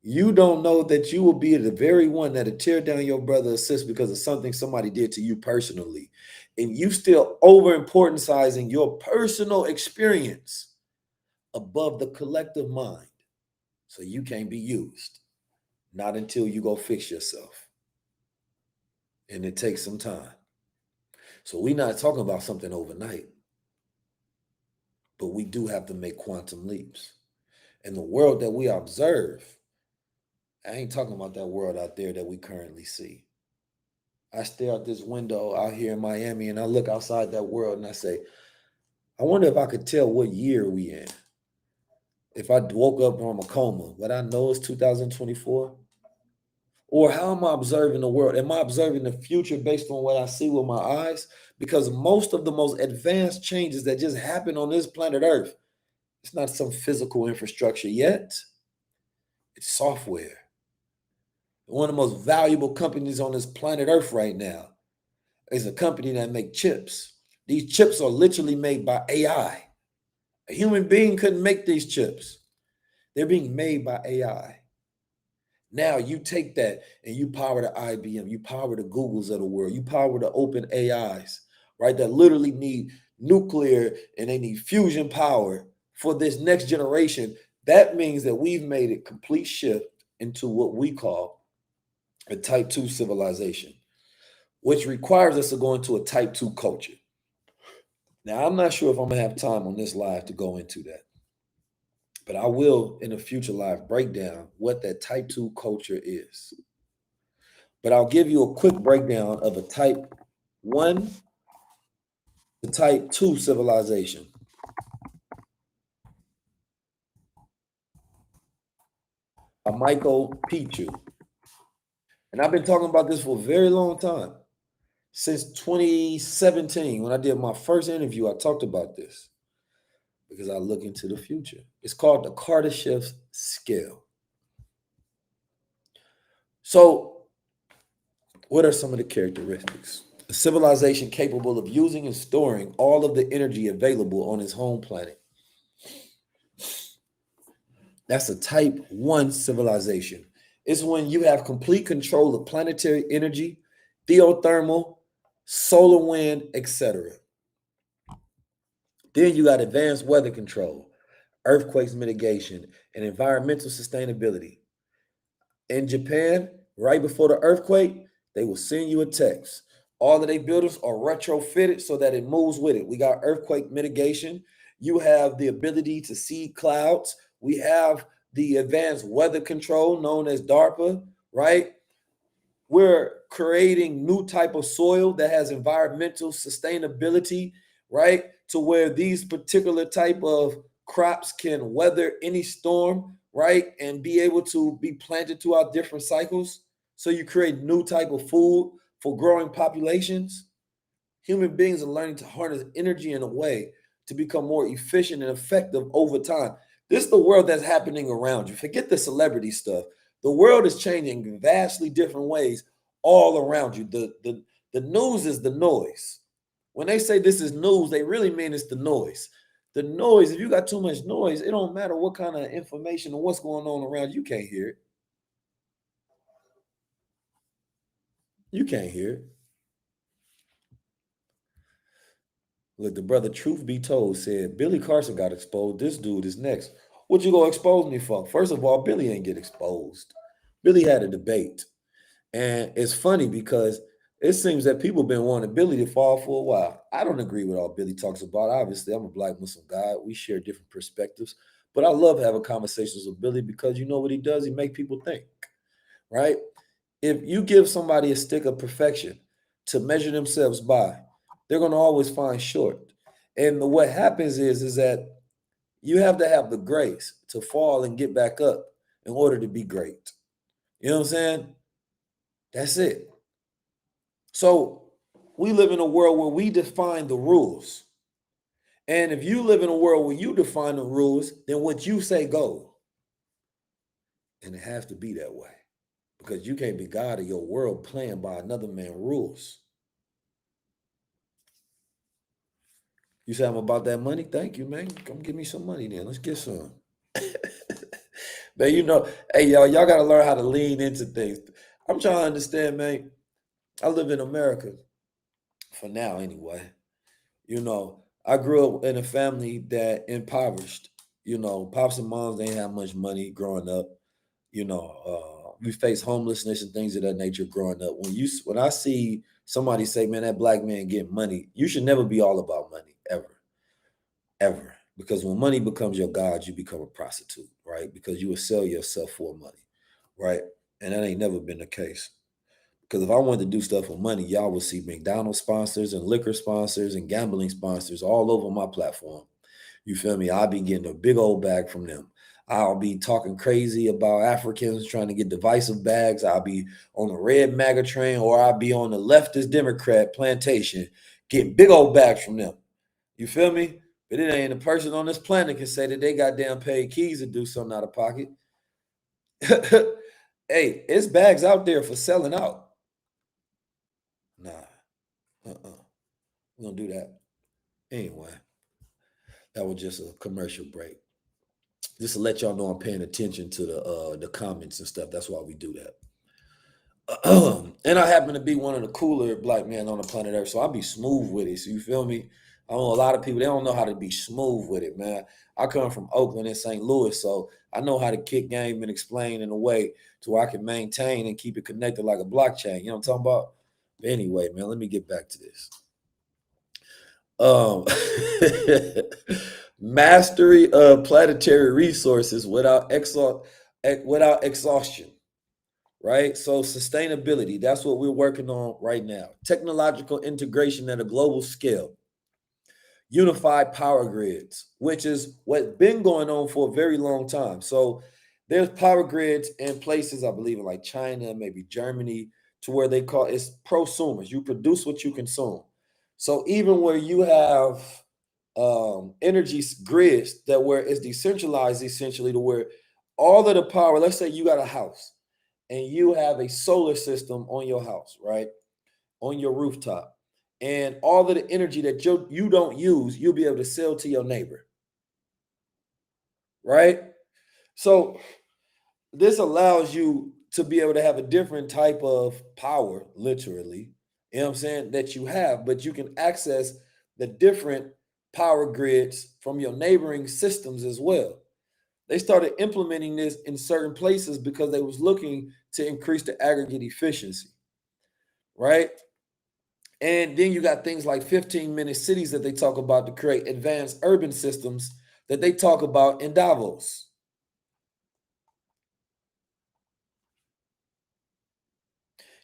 You don't know that you will be the very one that'll tear down your brother or sister because of something somebody did to you personally. And you still over importancizing your personal experience above the collective mind. So you can't be used. Not until you go fix yourself. And it takes some time. So we're not talking about something overnight. But we do have to make quantum leaps. And the world that we observe, I ain't talking about that world out there that we currently see. I stare out this window out here in Miami and I look outside that world and I say, I wonder if I could tell what year we in. If I woke up from a coma, would I know it's 2024? Or how am I observing the world? Am I observing the future based on what I see with my eyes? Because most of the most advanced changes that just happen on this planet Earth, it's not some physical infrastructure yet. It's software. One of the most valuable companies on this planet Earth right now is a company that makes chips. These chips are literally made by AI. A human being couldn't make these chips. They're being made by AI. Now you take that and you power the IBM, you power the Googles of the world, you power the open AIs, right? That literally need nuclear and they need fusion power for this next generation. That means that we've made a complete shift into what we call a type 2 civilization, which requires us to go into a type 2 culture. Now, I'm not sure if I'm going to have time on this live to go into that, but I will in a future live break down what that type 2 culture is. But I'll give you a quick breakdown of a type 1 to type 2 civilization. Michael Pichu. And I've been talking about this for a very long time. Since 2017, when I did my first interview, I talked about this because I look into the future. It's called the Kardashev scale. So, what are some of the characteristics? A civilization capable of using and storing all of the energy available on its home planet. That's a type 1 civilization. It's when you have complete control of planetary energy geothermal, solar wind, etc. Then you got advanced weather control, earthquakes mitigation, and environmental sustainability. In Japan, right before the earthquake, they will send you a text. All of their buildings are retrofitted so that it moves with it. We got earthquake mitigation. You have the ability to see clouds. We have the advanced weather control known as DARPA, right? We're creating new type of soil that has environmental sustainability, right? To where these particular type of crops can weather any storm, right? And be able to be planted throughout different cycles. So you create new type of food for growing populations. Human beings are learning to harness energy in a way to become more efficient and effective over time. This is the world that's happening around you. Forget the celebrity stuff. The world is changing in vastly different ways all around you. The news is the noise. When they say this is news, they really mean it's the noise. The noise, if you got too much noise, it don't matter what kind of information or what's going on around you, can't hear it. You can't hear it. Look, the brother, truth be told, said Billy Carson got exposed. This dude is next. What you gonna expose me for? First of all, Billy ain't get exposed. Billy had a debate. And it's funny because it seems that people been wanting Billy to fall for a while. I don't agree with all Billy talks about. Obviously, I'm a black Muslim guy. We share different perspectives. But I love having conversations with Billy because you know what he does? He make people think, right? If you give somebody a stick of perfection to measure themselves by, they're going to always find short. And what happens is that you have to have the grace to fall and get back up in order to be great. You know what I'm saying? That's it. So we live in a world where we define the rules. And if you live in a world where you define the rules, then what you say goes. And it has to be that way. Because you can't be God of your world playing by another man's rules. You say I'm about that money? Thank you, man. Come give me some money then. Let's get some. Man, you know, hey, y'all got to learn how to lean into things. I'm trying to understand, man. I live in America, for now anyway. You know, I grew up in a family that impoverished. You know, pops and moms, they didn't have much money growing up. You know, we face homelessness and things of that nature growing up. When I see somebody say, man, that black man getting money, you should never be all about money, ever. Because when money becomes your god, you become a prostitute, right? Because you will sell yourself for money, right? And that ain't never been the case. Because if I wanted to do stuff with money, y'all would see McDonald's sponsors and liquor sponsors and gambling sponsors all over my platform. You feel me? I'll be getting a big old bag from them. I'll be talking crazy about Africans trying to get divisive bags. I'll be on the red MAGA train, or I'll be on the leftist Democrat plantation getting big old bags from them. You feel me? But it ain't a person on this planet can say that they goddamn paid keys to do something out of pocket. Hey, it's bags out there for selling out. Nah, we don't do that. Anyway, that was just a commercial break. Just to let y'all know I'm paying attention to the comments and stuff. That's why we do that. And I happen to be one of the cooler black men on the planet Earth, so I'll be smooth with it. So you feel me? I know a lot of people, they don't know how to be smooth with it, man. I come from Oakland and St. Louis, so I know how to kick game and explain in a way to where I can maintain and keep it connected like a blockchain. You know what I'm talking about? But anyway, man, let me get back to this. Um, mastery of planetary resources without exhaustion, right? So sustainability, that's what we're working on right now. Technological integration at a global scale. Unified power grids, which is what's been going on for a very long time. So there's power grids in places, I believe, in like China, maybe Germany, to where they call it's prosumers. You produce what you consume. So even where you have energy grids that where it's decentralized essentially to where all of the power, let's say you got a house and you have a solar system on your house, right? On your rooftop. And all of the energy that you don't use, you'll be able to sell to your neighbor. Right? So this allows you to be able to have a different type of power, literally, You know what I'm saying, that you have, but you can access the different power grids from your neighboring systems as well. They started implementing this in certain places because they was looking to increase the aggregate efficiency, right? And then you got things like 15-minute cities that they talk about to create advanced urban systems that they talk about in Davos.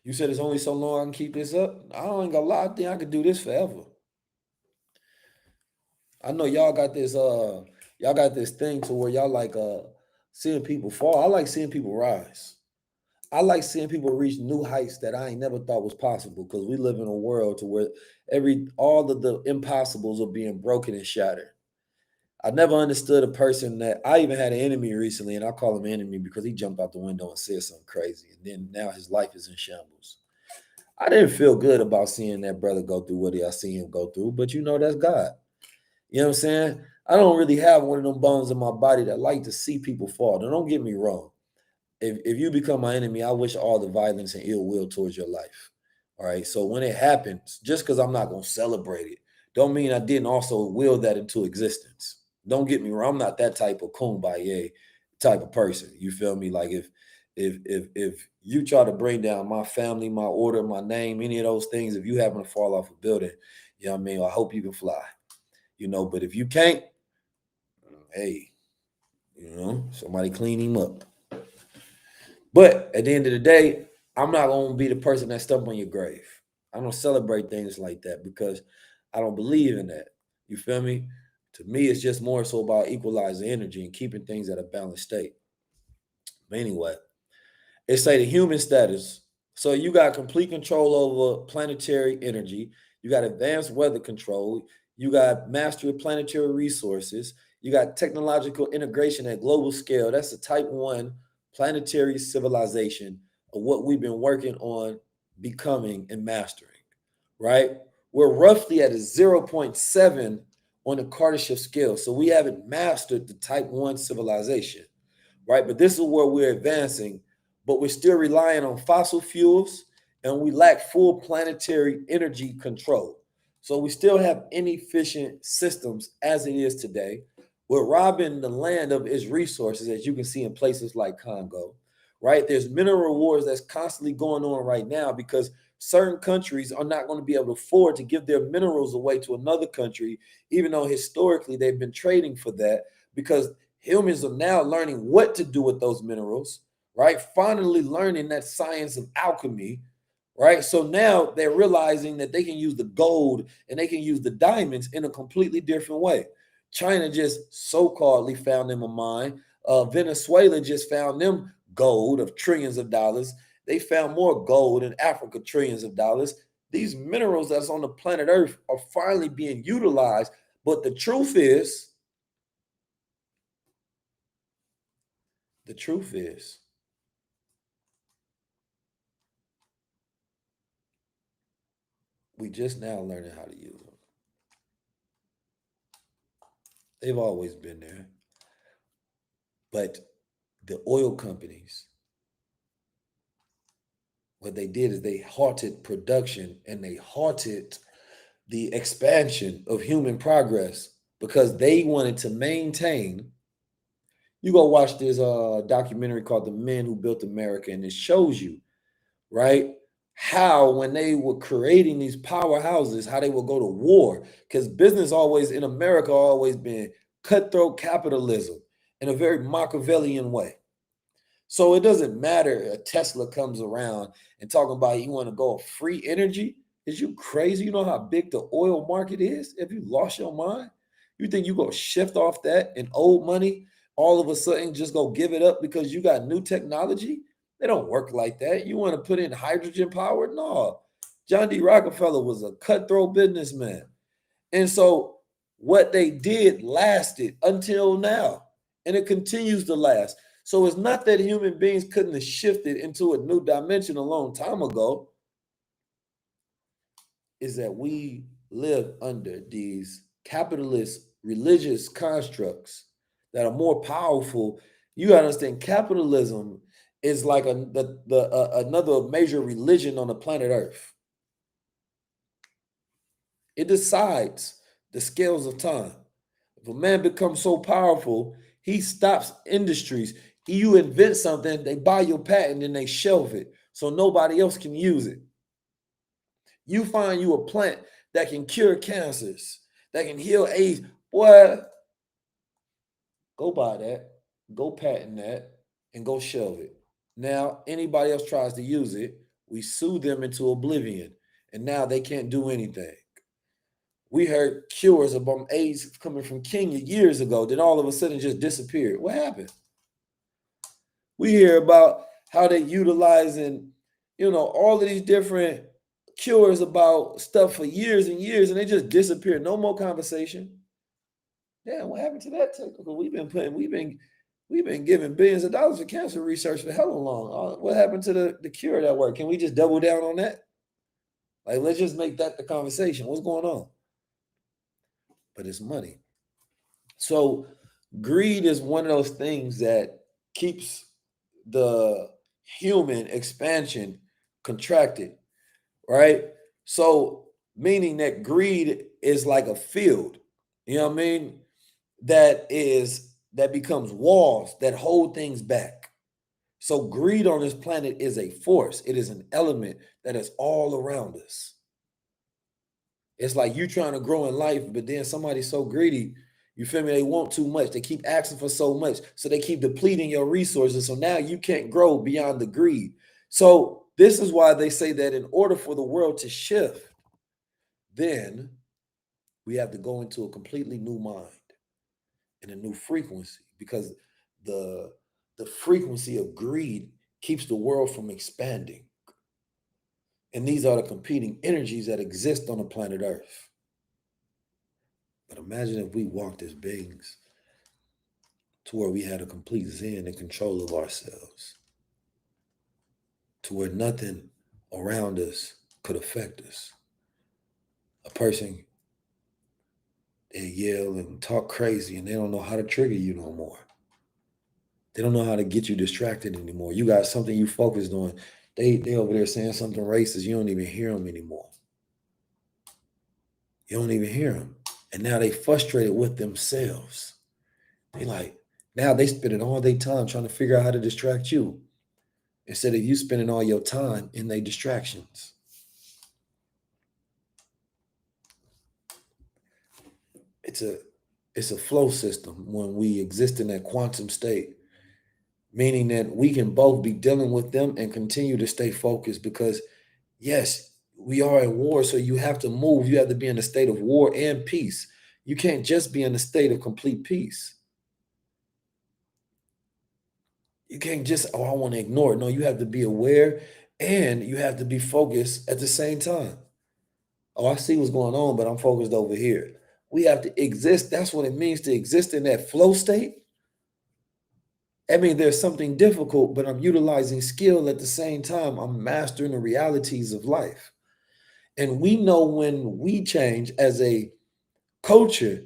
You said it's only so long I can keep this up. I ain't gonna lie, I think I could do this forever. I know y'all got this thing to where y'all like seeing people fall. I like seeing people rise. I like seeing people reach new heights that I ain't never thought was possible, because we live in a world to where all of the impossibles are being broken and shattered. I never understood a person that I even had an enemy recently, and I call him enemy because he jumped out the window and said something crazy, and then now his life is in shambles. I didn't feel good about seeing that brother go through what I see him go through, but that's God. You know what I'm saying? I don't really have one of them bones in my body that like to see people fall. Now, don't get me wrong. If you become my enemy, I wish all the violence and ill will towards your life. All right. So when it happens, just because I'm not going to celebrate it, don't mean I didn't also will that into existence. Don't get me wrong. I'm not that type of kumbaya type of person. You feel me? Like if you try to bring down my family, my order, my name, any of those things, if you happen to fall off a building, you know what I mean? I hope you can fly. But if you can't, hey, somebody clean him up. But at the end of the day, I'm not going to be the person that stump on your grave. I don't celebrate things like that because I don't believe in that. You feel me? To me, it's just more so about equalizing energy and keeping things at a balanced state. But anyway, it say the human status. So you got complete control over planetary energy. You got advanced weather control. You got mastery of planetary resources. You got technological integration at global scale. That's a type 1 planetary civilization of what we've been working on becoming and mastering, right? We're roughly at a 0.7 on the Kardashev scale. So we haven't mastered the type 1 civilization, right? But this is where we're advancing, but we're still relying on fossil fuels and we lack full planetary energy control. So we still have inefficient systems as it is today. We're robbing the land of its resources, as you can see in places like Congo, right? There's mineral wars that's constantly going on right now because certain countries are not going to be able to afford to give their minerals away to another country, even though historically they've been trading for that, because humans are now learning what to do with those minerals, right? Finally learning that science of alchemy, right? So now they're realizing that they can use the gold and they can use the diamonds in a completely different way. China just so-calledly found them a mine. Venezuela just found them gold of trillions of dollars. They found more gold in Africa, trillions of dollars. These minerals that's on the planet Earth are finally being utilized. But the truth is, we just now learning how to use them. They've always been there. But the oil companies, what they did is they halted production and they halted the expansion of human progress because they wanted to maintain. You go watch this documentary called The Men Who Built America, and it shows you, right, how when they were creating these powerhouses, how they would go to war, because business always in America always been cutthroat capitalism in a very Machiavellian way. So it doesn't matter if Tesla comes around and talking about you want to go free energy. Is you crazy? You know how big the oil market is? Have you lost your mind? You think you go shift off that and old money all of a sudden just go give it up because you got new technology? They don't work like that. You want to put in hydrogen power? No. John D. Rockefeller was a cutthroat businessman. And so what they did lasted until now, and it continues to last. So it's not that human beings couldn't have shifted into a new dimension a long time ago. Is that we live under these capitalist religious constructs that are more powerful. You gotta understand, capitalism is like another major religion on the planet Earth. It decides the scales of time. If a man becomes so powerful, he stops industries. You invent something, they buy your patent and they shelve it so nobody else can use it. You find you a plant that can cure cancers, that can heal AIDS. Boy, go buy that, go patent that, and go shelve it. Now, anybody else tries to use it, we sue them into oblivion, and now they can't do anything. We heard cures about AIDS coming from Kenya years ago, then all of a sudden just disappeared. What happened? We hear about how they utilizing, all of these different cures about stuff for years and years, and they just disappeared. No more conversation. Yeah, what happened to that technical? We've been giving billions of dollars for cancer research for hell long. What happened to the cure that worked? Can we just double down on that? Like, let's just make that the conversation. What's going on? But it's money. So greed is one of those things that keeps the human expansion contracted, right? So meaning that greed is like a field, you know what I mean? That becomes walls that hold things back. So greed on this planet is a force. It is an element that is all around us. It's like you trying to grow in life, but then somebody's so greedy, you feel me? They want too much. They keep asking for so much. So they keep depleting your resources. So now you can't grow beyond the greed. So this is why they say that in order for the world to shift, then we have to go into a completely new mind and a new frequency, because the frequency of greed keeps the world from expanding. And these are the competing energies that exist on the planet Earth. But imagine if we walked as beings to where we had a complete zen and control of ourselves, to where nothing around us could affect us. A person, they yell and talk crazy and they don't know how to trigger you no more. They don't know how to get you distracted anymore. You got something you focused on. They over there saying something racist. You don't even hear them anymore. You don't even hear them. And now they frustrated with themselves. They like, now they spending all their time trying to figure out how to distract you, instead of you spending all your time in their distractions. It's a flow system when we exist in that quantum state, meaning that we can both be dealing with them and continue to stay focused, because yes, we are in war, so you have to move. You have to be in a state of war and peace. You can't just be in a state of complete peace. You can't just, I want to ignore it. No, you have to be aware and you have to be focused at the same time. I see what's going on, but I'm focused over here. We have to exist. That's what it means to exist in that flow state. I mean, there's something difficult, but I'm utilizing skill at the same time. I'm mastering the realities of life. And we know when we change as a culture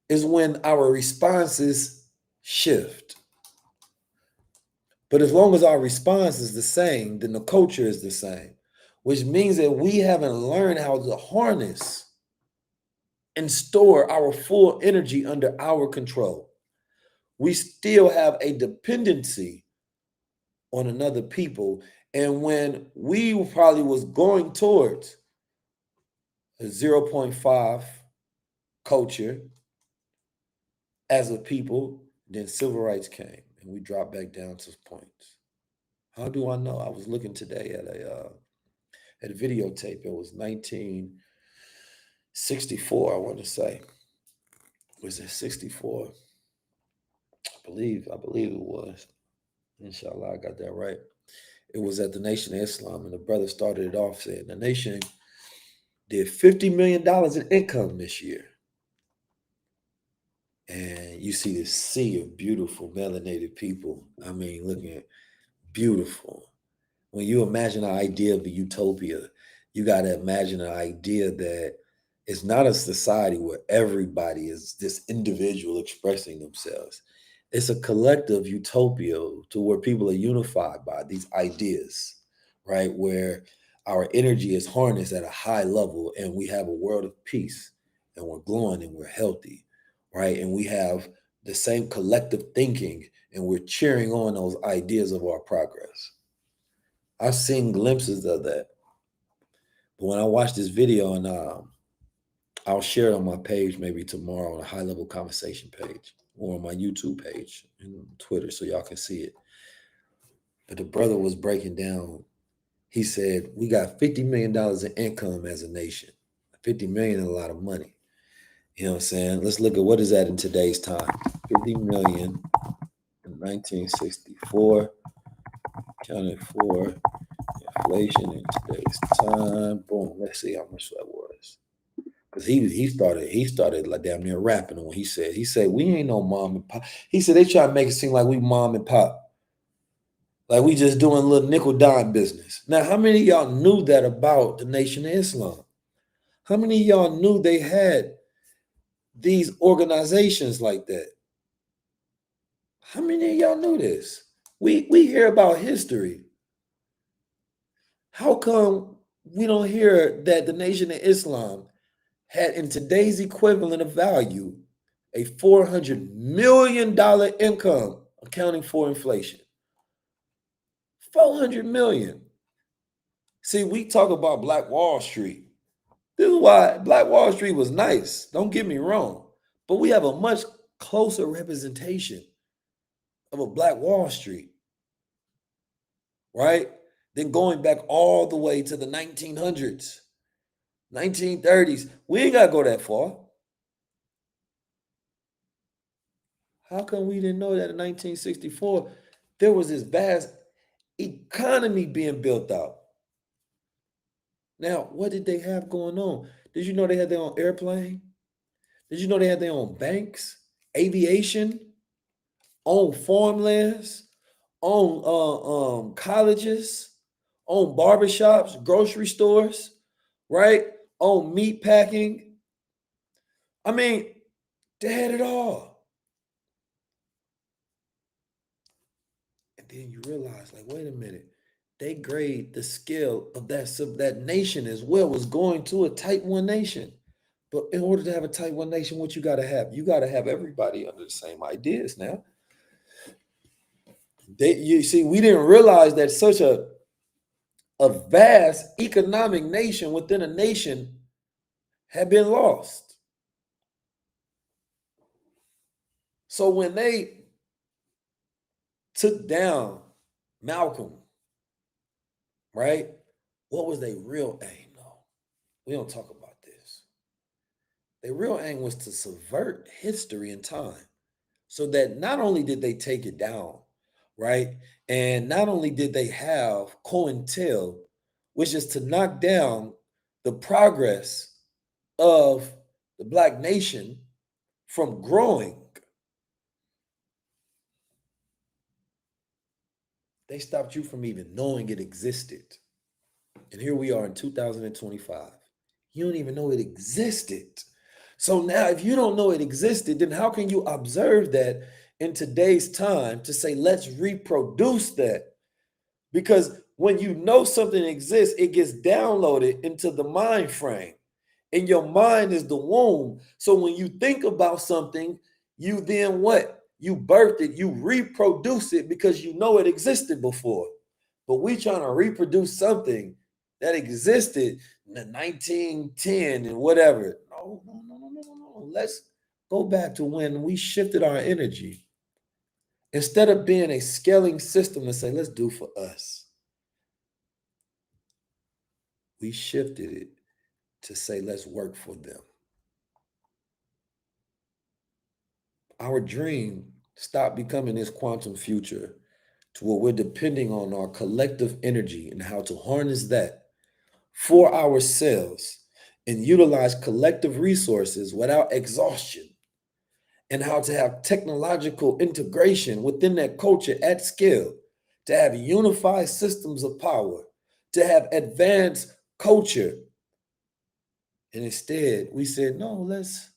is when our responses shift. But as long as our response is the same, then the culture is the same, which means that we haven't learned how to harness and store our full energy under our control. We still have a dependency on another people. And when we probably was going towards a 0.5 culture as a people, then civil rights came and we dropped back down to points. How do I know? I was looking today at a videotape. It was 1964, I want to say. Was it 64? I believe it was. Inshallah, I got that right. It was at the Nation of Islam, and the brother started it off saying the nation did $50 million in income this year. And you see this sea of beautiful melanated people. I mean, looking beautiful. When you imagine the idea of the utopia, you got to imagine an idea that it's not a society where everybody is this individual expressing themselves. It's a collective utopia to where people are unified by these ideas, right? Where our energy is harnessed at a high level, and we have a world of peace, and we're glowing and we're healthy, right? And we have the same collective thinking, and we're cheering on those ideas of our progress. I've seen glimpses of that. But when I watch this video, and I'll share it on my page maybe tomorrow on a high level conversation page or on my YouTube page and Twitter so y'all can see it. But the brother was breaking down. He said, we got $50 million in income as a nation. 50 million is a lot of money. You know what I'm saying? Let's look at what is that in today's time. 50 million in 1964, accounted for inflation in today's time. Boom. Let's see how much that was. Because he started like damn near rapping when he said, we ain't no mom and pop. He said they try to make it seem like we mom and pop. Like we just doing a little nickel dime business. Now, how many of y'all knew that about the Nation of Islam? How many of y'all knew they had these organizations like that? How many of y'all knew this? We hear about history. How come we don't hear that the Nation of Islam had in today's equivalent of value a $400 million income accounting for inflation? 400 million. See, we talk about Black Wall Street. This is why Black Wall Street was nice. Don't get me wrong. But we have a much closer representation of a Black Wall Street, right? Than going back all the way to the 1900s, 1930s. We ain't got to go that far. How come we didn't know that in 1964 there was this vast economy being built out? Now, what did they have going on? Did you know they had their own airplane? Did you know they had their own banks, aviation, own farmlands, own colleges, own barbershops, grocery stores, right? Own meat packing. I mean, they had it all. And then you realize, like, wait a minute, they grade the scale of that nation as well was going to a type 1 nation. But in order to have a type 1 nation, what you got to have? You got to have everybody under the same ideas now. You see, we didn't realize that such a vast economic nation within a nation had been lost. So when they took down Malcolm, right? What was their real aim, though? We don't talk about this. Their real aim was to subvert history and time so that not only did they take it down, right? And not only did they have COINTEL, which is to knock down the progress of the Black nation from growing. They stopped you from even knowing it existed. And here we are in 2025. You don't even know it existed. So now if you don't know it existed, then how can you observe that in today's time to say, let's reproduce that? Because when you know something exists, it gets downloaded into the mind frame. And your mind is the womb. So when you think about something, you then what? You birth it, you reproduce it because you know it existed before. But we trying to reproduce something that existed in the 1910 and whatever. No. Let's go back to when we shifted our energy. Instead of being a scaling system and say, let's do for us. We shifted it to say, let's work for them. Our dream stopped becoming this quantum future to where we're depending on our collective energy and how to harness that for ourselves and utilize collective resources without exhaustion, and how to have technological integration within that culture at scale, to have unified systems of power, to have advanced culture. And instead, we said, no, let's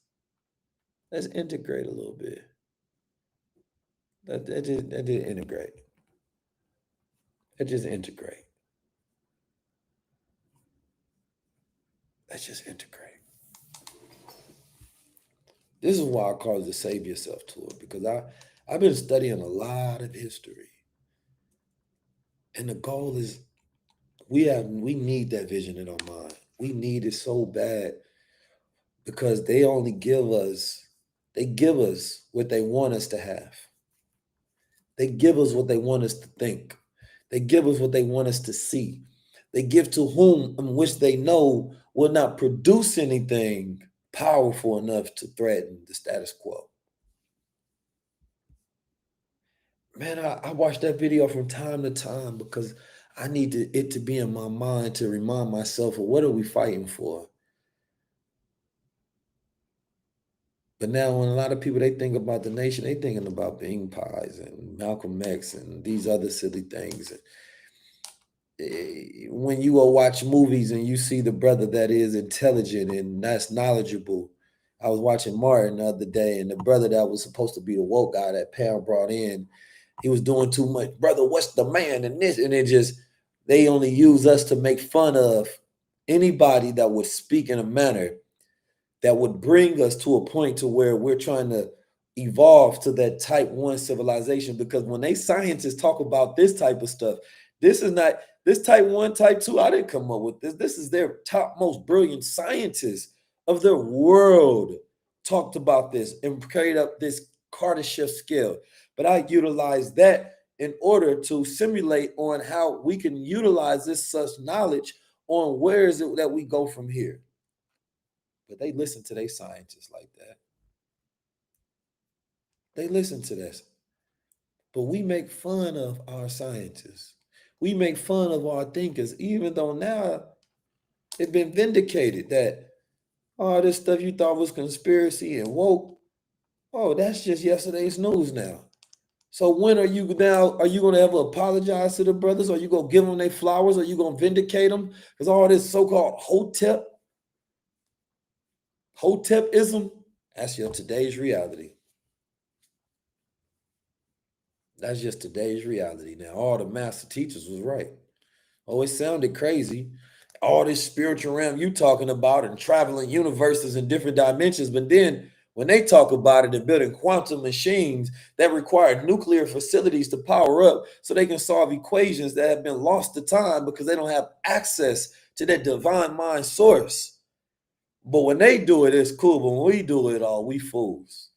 integrate a little bit. That didn't integrate. It just integrate. Let's just integrate. This is why I call it the Save Yourself Tour, because I've been studying a lot of history. And the goal is we need that vision in our mind. We need it so bad because they give us what they want us to have. They give us what they want us to think. They give us what they want us to see. They give to whom and which they know will not produce anything powerful enough to threaten the status quo. Man, I watch that video from time to time because I need it to be in my mind to remind myself of what are we fighting for. But now when a lot of people, they think about the nation, they thinking about bean pies and Malcolm X and these other silly things. When you go watch movies and you see the brother that is intelligent and that's knowledgeable. I was watching Martin the other day, and the brother that was supposed to be the woke guy that Pam brought in, he was doing too much. Brother, what's the man in this? And they only use us to make fun of anybody that would speak in a manner that would bring us to a point to where we're trying to evolve to that type 1 civilization. Because when scientists talk about this type of stuff, this is not this type 1, type 2. I didn't come up with this. This is their top most brilliant scientists of their world talked about this and carried up this Carter shift scale. But I utilize that in order to simulate on how we can utilize this such knowledge on where is it that we go from here. But they listen to their scientists like that. They listen to this. But we make fun of our scientists. We make fun of our thinkers, even though now it's been vindicated that all this stuff you thought was conspiracy and woke, oh, that's just yesterday's news now. So when are you going to ever apologize to the brothers? Are you going to give them their flowers? Are you going to vindicate them? Because all this so-called Hotepism, that's your today's reality. That's just today's reality now. All the master teachers was right. Oh, it sounded crazy. All this spiritual realm you talking about and traveling universes in different dimensions. But then when they talk about it and building quantum machines that require nuclear facilities to power up so they can solve equations that have been lost to time because they don't have access to that divine mind source. But when they do it, it's cool. But when we do it all, we fools.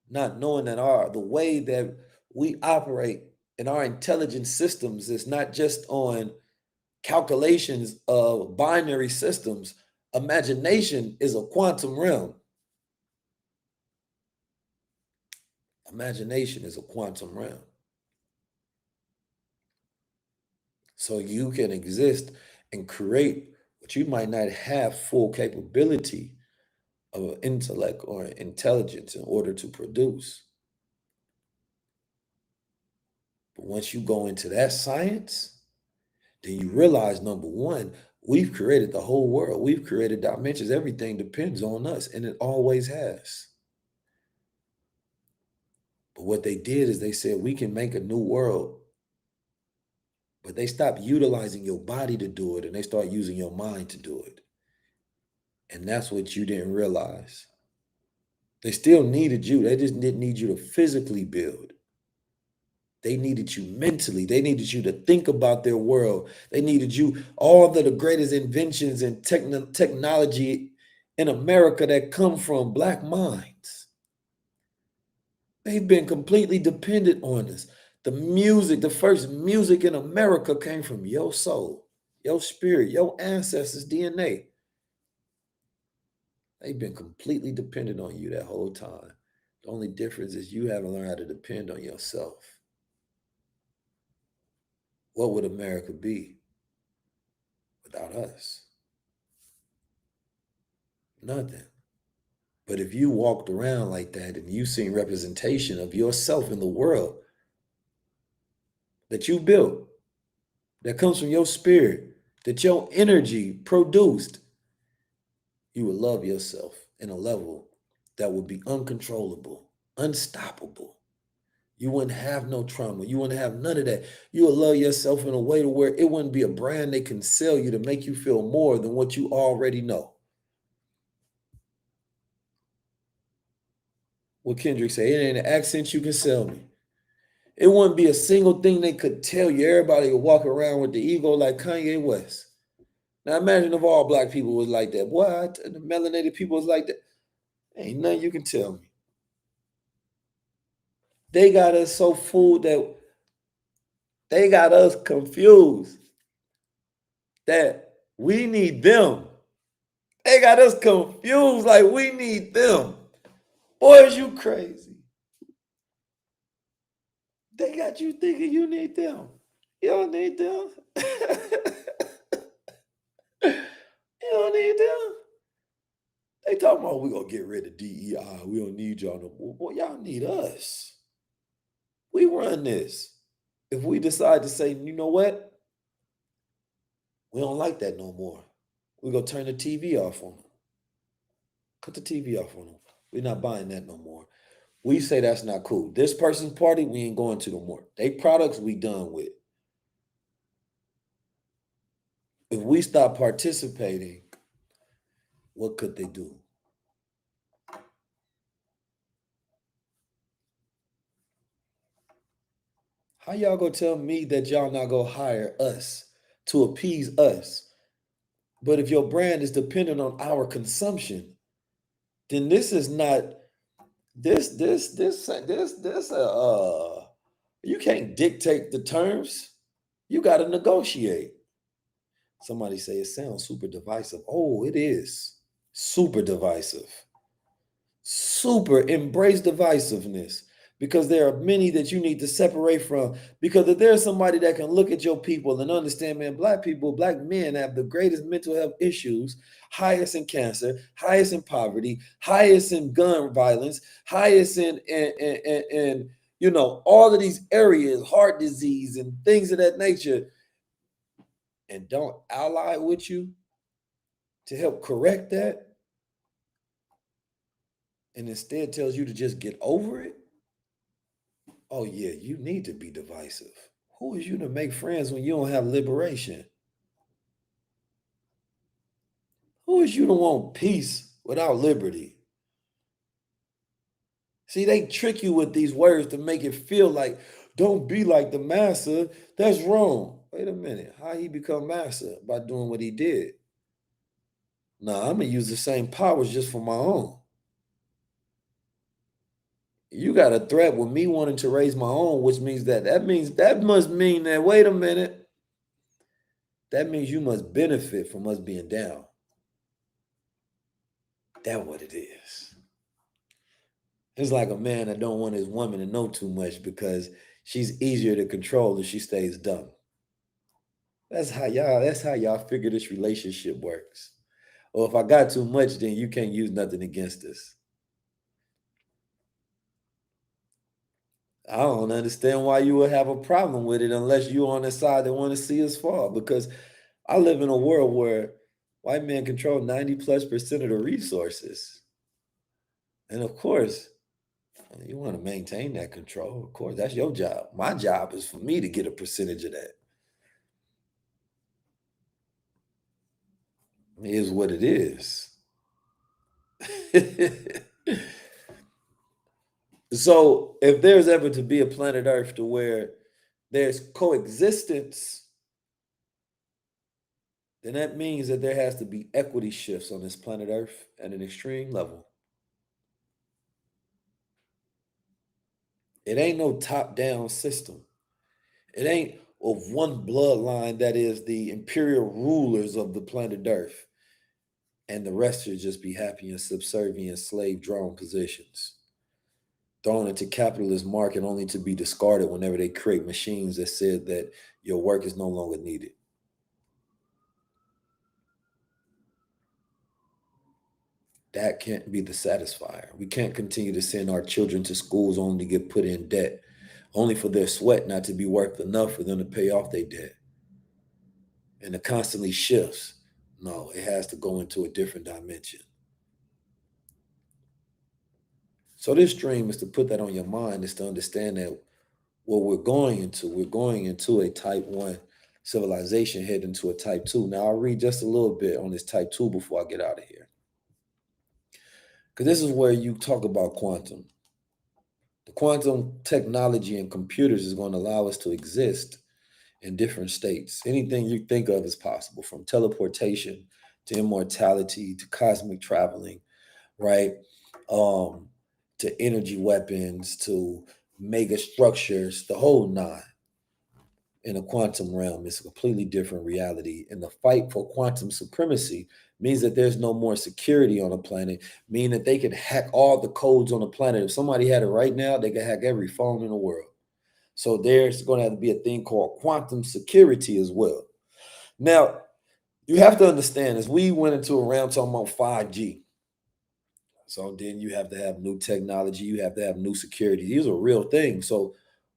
Not knowing that the way that we operate in our intelligence systems is not just on calculations of binary systems. Imagination is a quantum realm. Imagination is a quantum realm. So you can exist and create what you might not have full capability of intellect or intelligence in order to produce. But once you go into that science, then you realize, number one, we've created the whole world. We've created dimensions. Everything depends on us, and it always has. But what they did is they said, we can make a new world. But they stopped utilizing your body to do it, and they start using your mind to do it. And that's what you didn't realize. They still needed you. They just didn't need you to physically build. They needed you mentally. They needed you to think about their world. They needed you, all of the greatest inventions and technology in America that come from Black minds. They've been completely dependent on us. The music, the first music in America came from your soul, your spirit, your ancestors' DNA. They've been completely dependent on you that whole time. The only difference is you haven't learned how to depend on yourself. What would America be without us? Nothing. But if you walked around like that and you seen representation of yourself in the world that you built, that comes from your spirit, that your energy produced, you would love yourself in a level that would be uncontrollable, unstoppable. You wouldn't have no trauma. You wouldn't have none of that. You would love yourself in a way to where it wouldn't be a brand they can sell you to make you feel more than what you already know. What Kendrick say, it ain't an accent you can sell me. It wouldn't be a single thing they could tell you. Everybody would walk around with the ego like Kanye West. Now imagine if all black people was like that. What? The melanated people was like that. Ain't nothing you can tell me. They got us so fooled that they got us confused that we need them. They got us confused like we need them. Boy, is you crazy. They got you thinking you need them. You don't need them. You don't need them. They talking about we gonna get rid of DEI. We don't need y'all no more. Boy, y'all need us. We run this. If we decide to say, you know what? We don't like that no more. We're gonna turn the TV off on them. Cut the TV off on them. We're not buying that no more. We say that's not cool. This person's party, we ain't going to no more. They products we done with. If we stop participating, what could they do? How y'all gonna tell me that y'all not gonna hire us to appease us? But if your brand is dependent on our consumption, then this is not you can't dictate the terms. You got to negotiate. Somebody say it sounds super divisive. Oh, it is super divisive. Super embrace divisiveness, because there are many that you need to separate from. Because if there's somebody that can look at your people and understand, man, black people, black men have the greatest mental health issues, highest in cancer, highest in poverty, highest in gun violence, highest in you know, all of these areas, heart disease and things of that nature, and don't ally with you to help correct that, and instead tells you to just get over it. Oh, yeah, you need to be divisive. Who is you to make friends when you don't have liberation? Who is you to want peace without liberty? See, they trick you with these words to make it feel like, don't be like the master. That's wrong. Wait a minute. How he become master? By doing what he did. Nah, I'm going to use the same powers just for my own. You got a threat with me wanting to raise my own, which means that must mean that, wait a minute, that means you must benefit from us being down. That's what it is. It's like a man that don't want his woman to know too much because she's easier to control if she stays dumb. That's how y'all figure this relationship works. Or if I got too much, then you can't use nothing against us. I don't understand why you would have a problem with it unless you're on the side that want to see us fall. Because I live in a world where white men control 90+% of the resources. And of course, you want to maintain that control. Of course, that's your job. My job is for me to get a percentage of that. It is what it is. So if there's ever to be a planet Earth to where there's coexistence, then that means that there has to be equity shifts on this planet Earth at an extreme level. It ain't no top-down system. It ain't of one bloodline that is the imperial rulers of the planet Earth, and the rest should just be happy in subservient slave-drawn positions, thrown into capitalist market only to be discarded whenever they create machines that said that your work is no longer needed. That can't be the satisfier. We can't continue to send our children to schools only to get put in debt, only for their sweat not to be worth enough for them to pay off their debt. And it constantly shifts. No, it has to go into a different dimension. So this dream is to put that on your mind, is to understand that what we're going into. We're going into a type 1 civilization, heading to a type 2. Now, I'll read just a little bit on this type 2 before I get out of here. Because this is where you talk about quantum. The quantum technology and computers is going to allow us to exist in different states. Anything you think of is possible, from teleportation to immortality to cosmic traveling, right? To energy weapons, to mega structures, the whole nine. In a quantum realm, it's a completely different reality. And the fight for quantum supremacy means that there's no more security on a planet, meaning that they can hack all the codes on the planet. If somebody had it right now, they could hack every phone in the world. So there's going to have to be a thing called quantum security as well. Now, you have to understand, as we went into a realm talking about 5G, so then you have to have new technology, you have to have new security. These are real things. So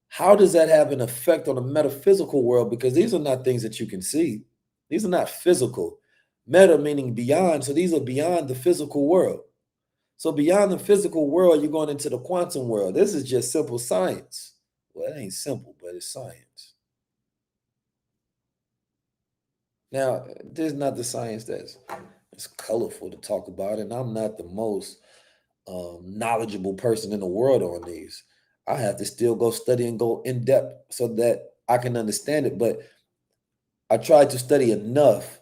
how does that have an effect on the metaphysical world? Because these are not things that you can see. These are not physical. Meta meaning beyond. So these are beyond the physical world. So beyond the physical world, you're going into the quantum world. This is just simple science. Well, it ain't simple, but it's science. Now, this is not the science that's it's colorful to talk about, and I'm not the most knowledgeable person in the world on these. I have to still go study and go in depth so that I can understand it. But I try to study enough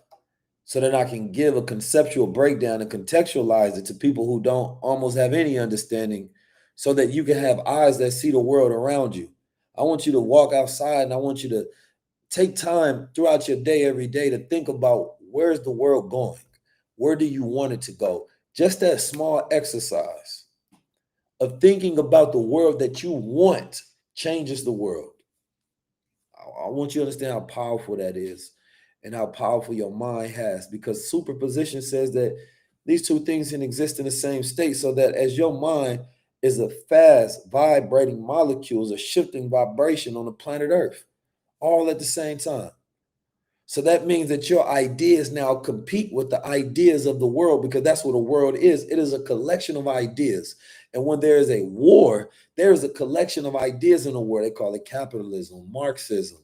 so that I can give a conceptual breakdown and contextualize it to people who don't almost have any understanding, so that you can have eyes that see the world around you. I want you to walk outside, and I want you to take time throughout your day, every day, to think about, where's the world going? Where do you want it to go? Just that small exercise of thinking about the world that you want changes the world. I want you to understand how powerful that is and how powerful your mind has, because superposition says that these two things can exist in the same state, so that as your mind is a fast vibrating molecules, a shifting vibration on the planet Earth, all at the same time. So that means that your ideas now compete with the ideas of the world, because that's what a world is. It is a collection of ideas. And when there is a war, there is a collection of ideas in the war. They call it capitalism, Marxism,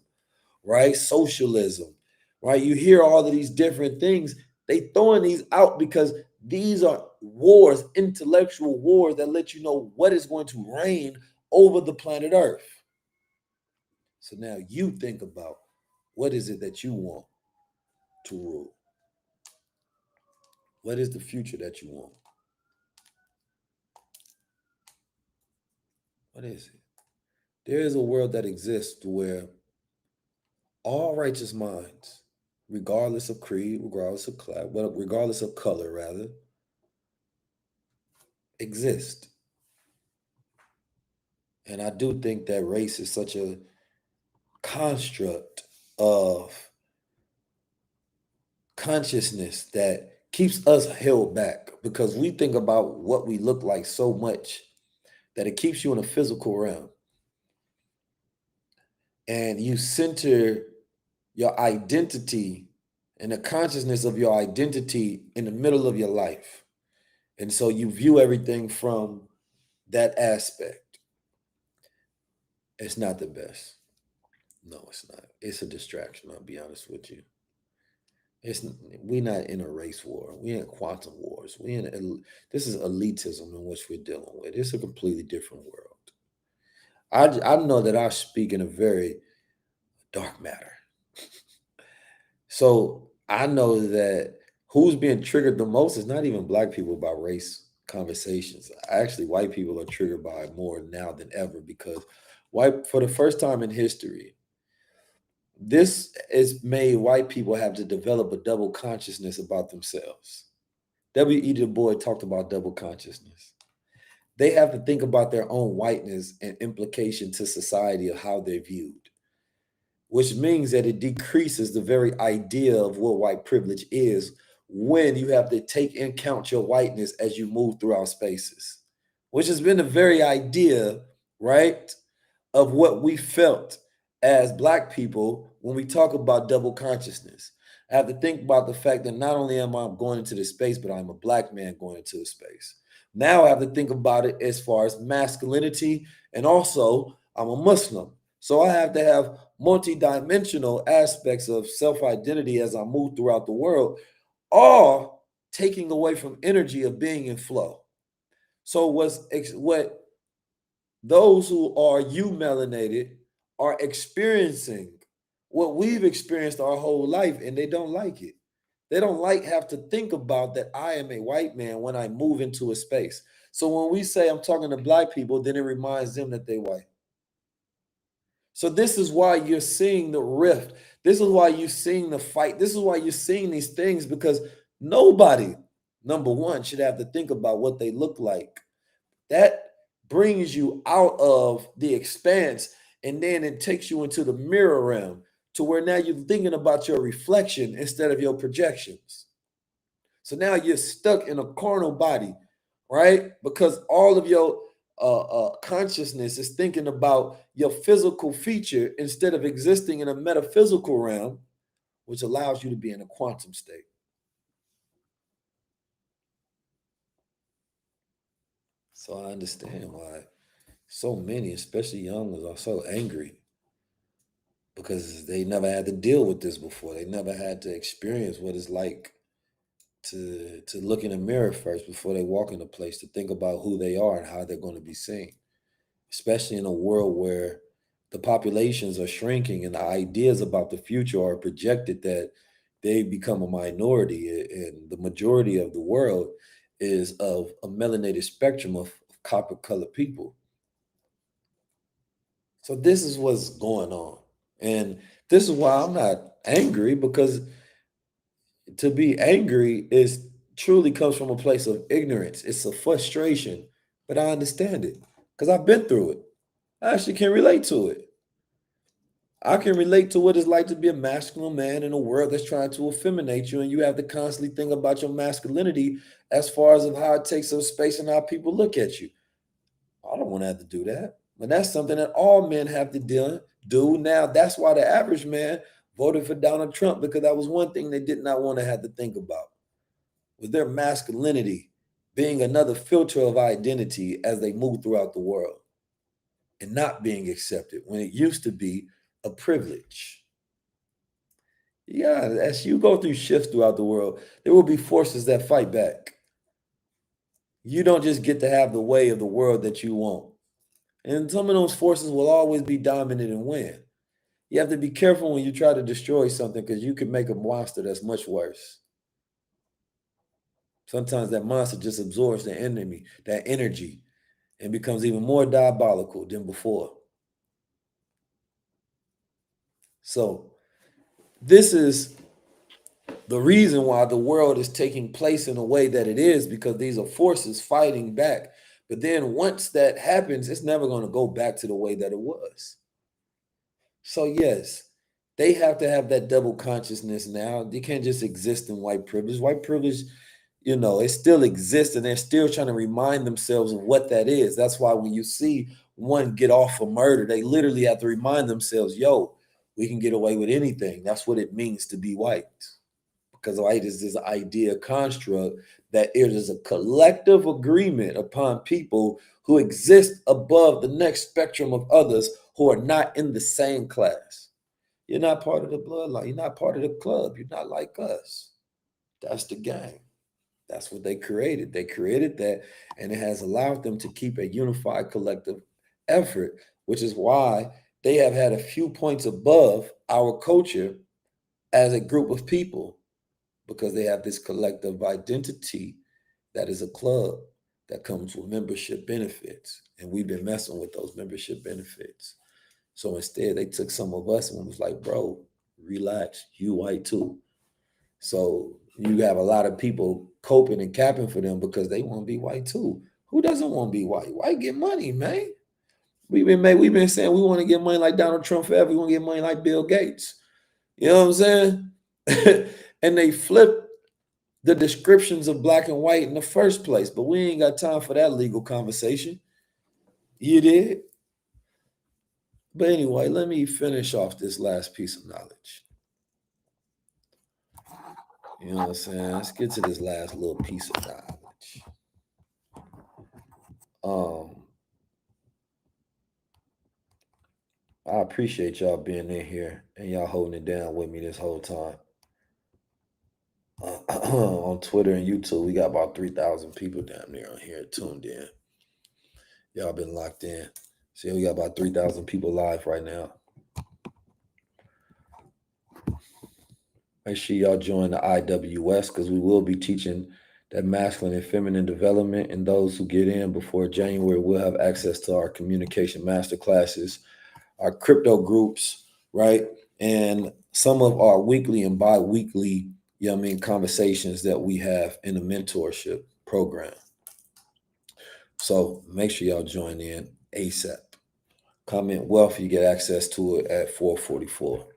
right? Socialism, right? You hear all of these different things. They throwing these out because these are wars, intellectual wars that let you know what is going to reign over the planet Earth. So now you think about, what is it that you want to rule? What is the future that you want? What is it? There is a world that exists where all righteous minds, regardless of creed, regardless of class, well, regardless of color, rather, exist. And I do think that race is such a construct of consciousness that keeps us held back, because we think about what we look like so much that it keeps you in a physical realm. And you center your identity and the consciousness of your identity in the middle of your life. And so you view everything from that aspect. It's not the best. No, it's not. It's a distraction, I'll be honest with you. We're not in a race war. We're in quantum wars. This is elitism in which we're dealing with. It's a completely different world. I know that I speak in a very dark matter. So I know that who's being triggered the most is not even Black people about race conversations. Actually, white people are triggered by it more now than ever, because for the first time in history, this has made white people have to develop a double consciousness about themselves. W.E. Du Bois talked about double consciousness. They have to think about their own whiteness and implication to society of how they're viewed, which means that it decreases the very idea of what white privilege is, when you have to take in account your whiteness as you move throughout spaces, which has been the very idea, right, of what we felt as Black people when we talk about double consciousness. I have to think about the fact that not only am I going into this space, but I'm a Black man going into a space. Now I have to think about it as far as masculinity, and also I'm a Muslim. So I have to have multidimensional aspects of self-identity as I move throughout the world, all taking away from energy of being in flow. So what those who are melanated are experiencing what we've experienced our whole life, and they don't like it. They don't have to think about that I am a white man when I move into a space. So when we say I'm talking to black people, then it reminds them that they white. So this is why you're seeing the rift. This is why you're seeing the fight. This is why you're seeing these things, because nobody, number one, should have to think about what they look like. That brings you out of the expanse, and then it takes you into the mirror realm to where now you're thinking about your reflection instead of your projections. So now you're stuck in a carnal body, right? Because all of your consciousness is thinking about your physical feature instead of existing in a metaphysical realm, which allows you to be in a quantum state. So I understand why so many, especially youngers, are so angry, because they never had to deal with this before. They never had to experience what it's like to look in the mirror first before they walk in a place, to think about who they are and how they're going to be seen, especially in a world where the populations are shrinking and the ideas about the future are projected that they become a minority, and the majority of the world is of a melanated spectrum of copper colored people. So this is what's going on. And this is why I'm not angry, because to be angry is truly comes from a place of ignorance. It's a frustration, but I understand it because I've been through it. I actually can relate to it. I can relate to what it's like to be a masculine man in a world that's trying to effeminate you, and you have to constantly think about your masculinity as far as of how it takes up space and how people look at you. I don't want to have to do that. But that's something that all men have to do. Now, that's why the average man voted for Donald Trump, because that was one thing they did not want to have to think about, was their masculinity being another filter of identity as they move throughout the world and not being accepted when it used to be a privilege. Yeah, as you go through shifts throughout the world, there will be forces that fight back. You don't just get to have the way of the world that you want. And some of those forces will always be dominant and win. You have to be careful when you try to destroy something, because you can make a monster that's much worse. Sometimes that monster just absorbs the enemy, that energy, and becomes even more diabolical than before. So this is the reason why the world is taking place in a way that it is, because these are forces fighting back. But then once that happens, it's never going to go back to the way that it was. So yes, they have to have that double consciousness now. They can't just exist in white privilege. White privilege, it still exists, and they're still trying to remind themselves of what that is. That's why when you see one get off for murder, they literally have to remind themselves, yo, we can get away with anything. That's what it means to be white. Because white is this idea construct that it is a collective agreement upon people who exist above the next spectrum of others who are not in the same class. You're not part of the bloodline. You're not part of the club. You're not like us. That's the game. That's what they created. They created that, and it has allowed them to keep a unified collective effort, which is why they have had a few points above our culture as a group of people, because they have this collective identity that is a club that comes with membership benefits. And we've been messing with those membership benefits. So instead, they took some of us and was like, bro, relax, you white too. So you have a lot of people coping and capping for them because they want to be white too. Who doesn't want to be white? White get money, man. We've been saying we want to get money like Donald Trump forever. We want to get money like Bill Gates. You know what I'm saying? And they flip the descriptions of black and white in the first place, but we ain't got time for that legal conversation. You did? But anyway, let me finish off this last piece of knowledge. You know what I'm saying? Let's get to this last little piece of knowledge. I appreciate y'all being in here and y'all holding it down with me this whole time. On Twitter and YouTube, we got about 3,000 people down there on here tuned in. Y'all been locked in. See, we got about 3,000 people live right now. Make sure y'all join the IWS because we will be teaching that masculine and feminine development. And those who get in before January will have access to our communication master classes, our crypto groups, right? And some of our weekly and bi-weekly, conversations that we have in the mentorship program. So make sure y'all join in ASAP. Comment wealth, you get access to it at 444.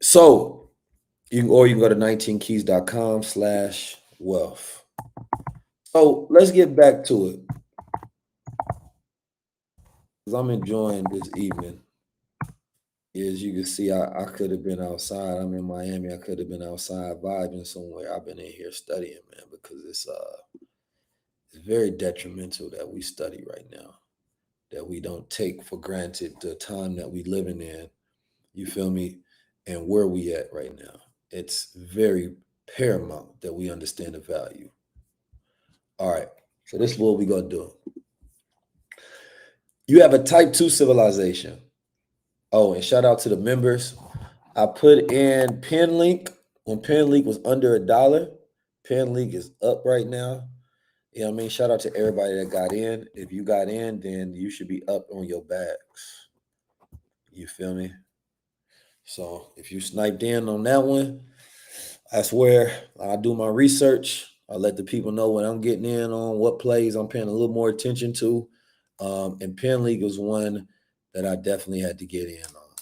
So you can go to 19keys.com/wealth. So let's get back to it, because I'm enjoying this evening. As you can see, I could have been outside. I'm in Miami. I could have been outside vibing somewhere. I've been in here studying, man, because it's very detrimental that we study right now, that we don't take for granted the time that we living in. You feel me? And where we at right now. It's very paramount that we understand the value. All right. So this is what we're going to do. You have a type 2 civilization. Oh, and shout out to the members. I put in Pin Link when Pin Link was under $1. Pin Link is up right now. You know what I mean? Shout out to everybody that got in. If you got in, then you should be up on your bags. You feel me? So if you sniped in on that one, that's where I do my research. I let the people know what I'm getting in on, what plays I'm paying a little more attention to. And Pen League was one that I definitely had to get in on.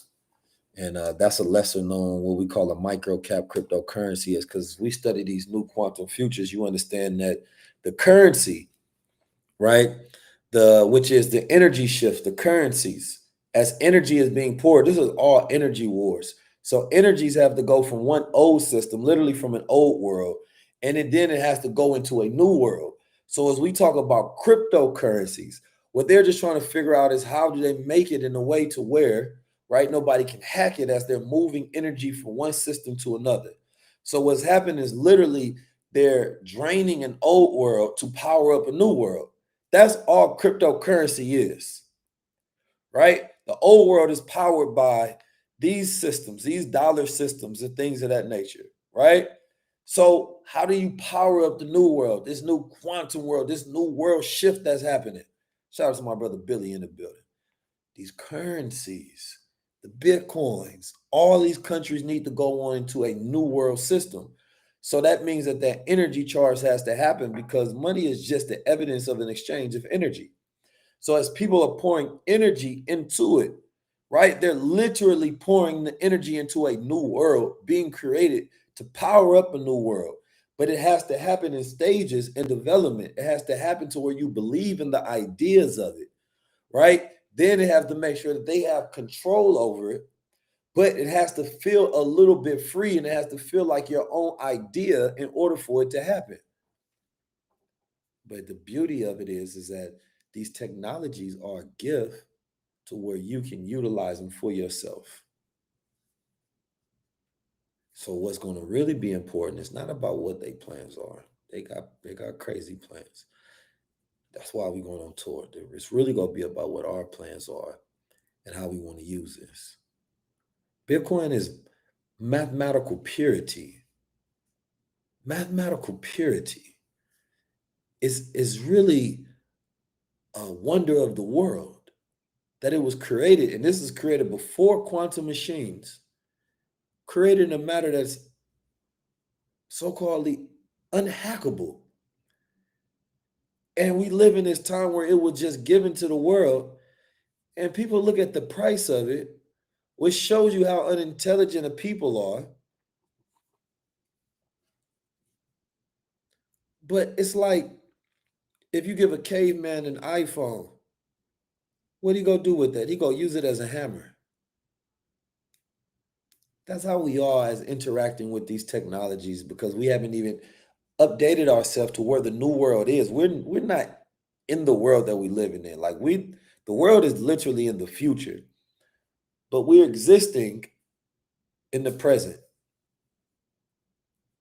And that's a lesser known, what we call a micro cap cryptocurrency, is because we study these new quantum futures. You understand that the currency, right, which is the energy shift, the currencies, as energy is being poured, this is all energy wars. So energies have to go from one old system, literally from an old world, and then it has to go into a new world. So as we talk about cryptocurrencies, what they're just trying to figure out is how do they make it in a way to where, right, nobody can hack it as they're moving energy from one system to another. So what's happened is literally they're draining an old world to power up a new world. That's all cryptocurrency is, right? The old world is powered by these systems, these dollar systems and things of that nature, right? So how do you power up the new world, this new quantum world, this new world shift that's happening? Shout out to my brother Billy in the building. These currencies, the Bitcoins, all these countries need to go on into a new world system. So that means that that energy charge has to happen because money is just the evidence of an exchange of energy. So as people are pouring energy into it, right, they're literally pouring the energy into a new world being created to power up a new world. But it has to happen in stages in development. It has to happen to where you believe in the ideas of it, right? Then they have to make sure that they have control over it, but it has to feel a little bit free and it has to feel like your own idea in order for it to happen. But the beauty of it is that these technologies are a gift to where you can utilize them for yourself. So what's going to really be important is not about what their plans are. They got crazy plans. That's why we're going on tour. It's really going to be about what our plans are and how we want to use this. Bitcoin is mathematical purity. Mathematical purity is really a wonder of the world that it was created, and this is created before quantum machines, created in a matter that's so-called unhackable. And we live in this time where it was just given to the world, and people look at the price of it, which shows you how unintelligent a people are. But it's like if you give a caveman an iPhone, what he gonna do with that? He gonna use it as a hammer. That's how we are as interacting with these technologies, because we haven't even updated ourselves to where the new world is. We're not in the world that we living in. Like The world is literally in the future, but we're existing in the present.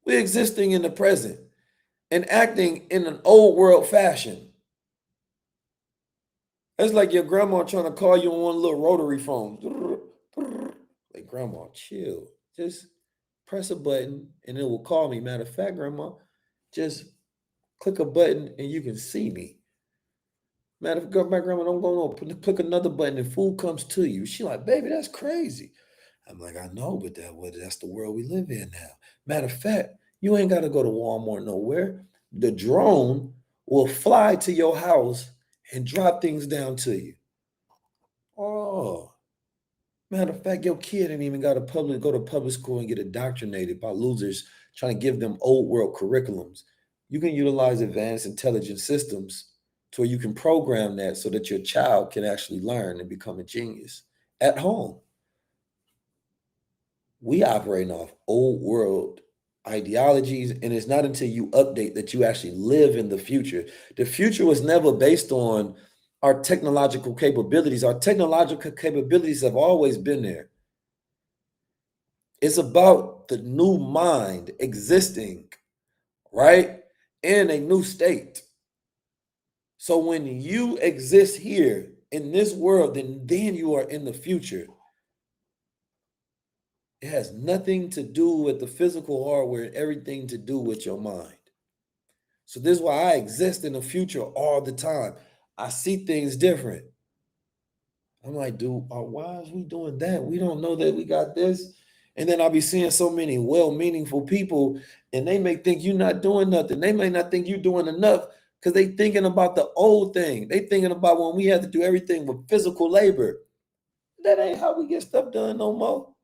We're existing in the present and acting in an old world fashion. It's like your grandma trying to call you on one little rotary phone. Like, grandma, chill. Just press a button and it will call me. Matter of fact, grandma, just click a button and you can see me. Matter of fact, my grandma, don't go no, click another button and food comes to you. She like, baby, that's crazy. I'm like, I know, but that's the world we live in now. Matter of fact, you ain't got to go to Walmart nowhere. The drone will fly to your house and drop things down to you. Oh, matter of fact, your kid ain't even got to go to public school and get indoctrinated by losers trying to give them old world curriculums. You can utilize advanced intelligence systems to where you can program that so that your child can actually learn and become a genius at home. We operate off old world ideologies, and it's not until you update that you actually live in the future. The future was never based on our technological capabilities. Our technological capabilities have always been there. It's about the new mind existing, right, in a new state. So when you exist here in this world, then you are in the future. It has nothing to do with the physical hardware and everything to do with your mind. So this is why I exist in the future all the time. I see things different. I'm like, dude, why is we doing that? We don't know that we got this. And then I'll be seeing so many well-meaningful people, and they may think you're not doing nothing. They may not think you're doing enough because they thinking about the old thing. They thinking about when we had to do everything with physical labor. That ain't how we get stuff done no more.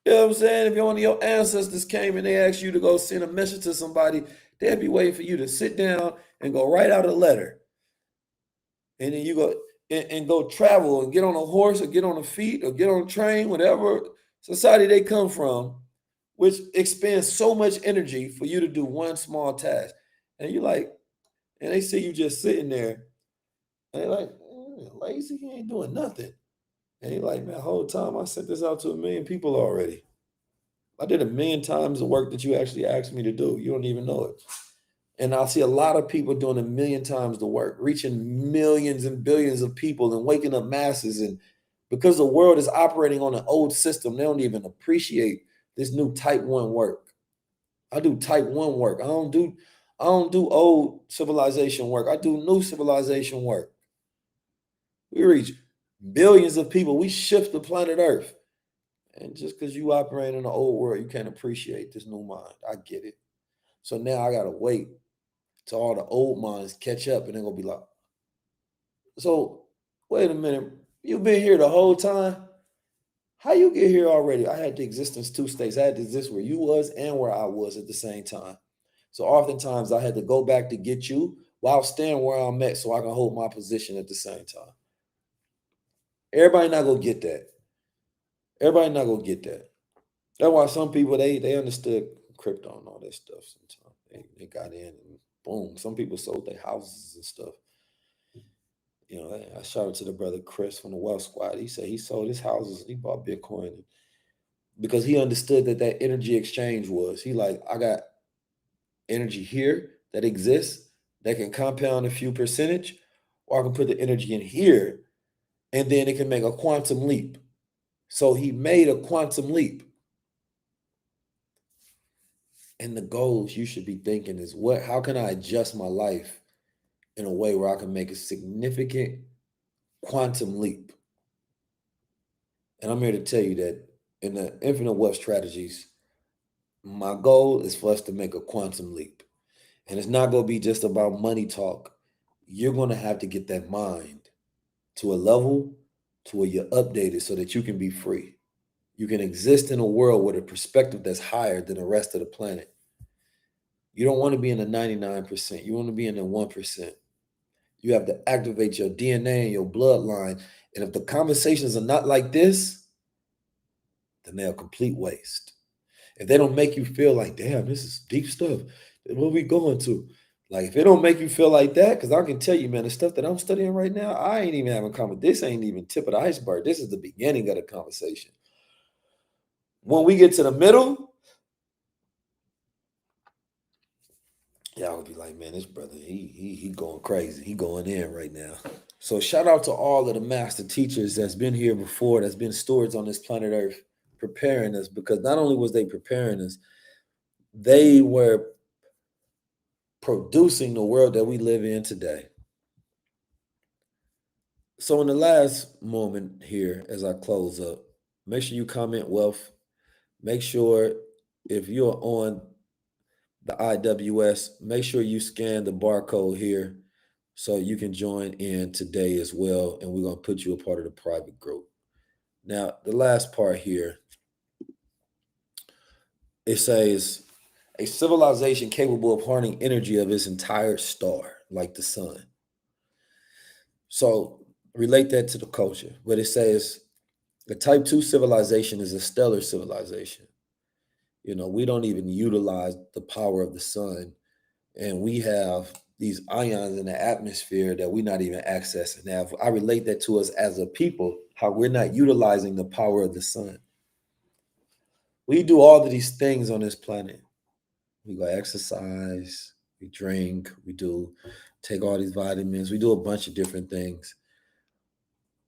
You know what I'm saying? If one of your ancestors came and they asked you to go send a message to somebody, they'd be waiting for you to sit down and go write out a letter. And then you go and go travel and get on a horse or get on a feet or get on a train, whatever society they come from, which expends so much energy for you to do one small task. And you're like, and they see you just sitting there, and they're like, lazy, he ain't doing nothing. And you're like, man, the whole time I sent this out to 1 million people already. I did 1 million times the work that you actually asked me to do. You don't even know it. And I see a lot of people doing 1 million times the work, reaching millions and billions of people and waking up masses. And because the world is operating on an old system, they don't even appreciate this new type 1 work. I do type 1 work. I don't do old civilization work. I do new civilization work. We reach billions of people. We shift the planet Earth. And just because you operate in the old world, you can't appreciate this new mind. I get it. So now I gotta wait till all the old minds catch up, and they're gonna be like, so wait a minute, you've been here the whole time? How you get here already? I had the existence 2 states. I had to exist where you was and where I was at the same time. So oftentimes I had to go back to get you while staying where I'm at so I can hold my position at the same time. Everybody not gonna get that. Everybody not gonna get that. That's why some people they understood crypto and all that stuff sometimes. They got in and boom. Some people sold their houses and stuff. You know, I shout out to the brother Chris from the Wealth Squad. He said he sold his houses, he bought Bitcoin because he understood that energy exchange was. He like, I got energy here that exists that can compound a few percentage, or I can put the energy in here and then it can make a quantum leap. So he made a quantum leap. And the goals you should be thinking is how can I adjust my life in a way where I can make a significant quantum leap? And I'm here to tell you that in the Infinite Wealth Strategies, my goal is for us to make a quantum leap. And it's not going to be just about money talk. You're going to have to get that mind to a level to where you're updated so that you can be free. You can exist in a world with a perspective that's higher than the rest of the planet. You don't want to be in the 99%. You want to be in the 1%. You have to activate your DNA and your bloodline. And if the conversations are not like this, then they're a complete waste. If they don't make you feel like, damn, this is deep stuff, then what are we going to? Like, if it don't make you feel like that, because I can tell you, man, the stuff that I'm studying right now, I ain't even having conversation. This ain't even tip of the iceberg. This is the beginning of the conversation. When we get to the middle, y'all would be like, man, this brother, he going crazy. He going in right now. So shout out to all of the master teachers that's been here before, that's been stewards on this planet Earth, preparing us, because not only was they preparing us, they were producing the world that we live in today. So in the last moment here, as I close up, make sure you comment wealth. Make sure if you're on the IWS, make sure you scan the barcode here so you can join in today as well. And we're going to put you a part of the private group. Now, the last part here, it says a civilization capable of harnessing energy of its entire star, like the sun. So relate that to the culture. But it says the type 2 civilization is a stellar civilization. You know, we don't even utilize the power of the sun, and we have these ions in the atmosphere that we're not even accessing. Now, I relate that to us as a people, how we're not utilizing the power of the sun. We do all of these things on this planet. We go exercise, we drink, we take all these vitamins, we do a bunch of different things.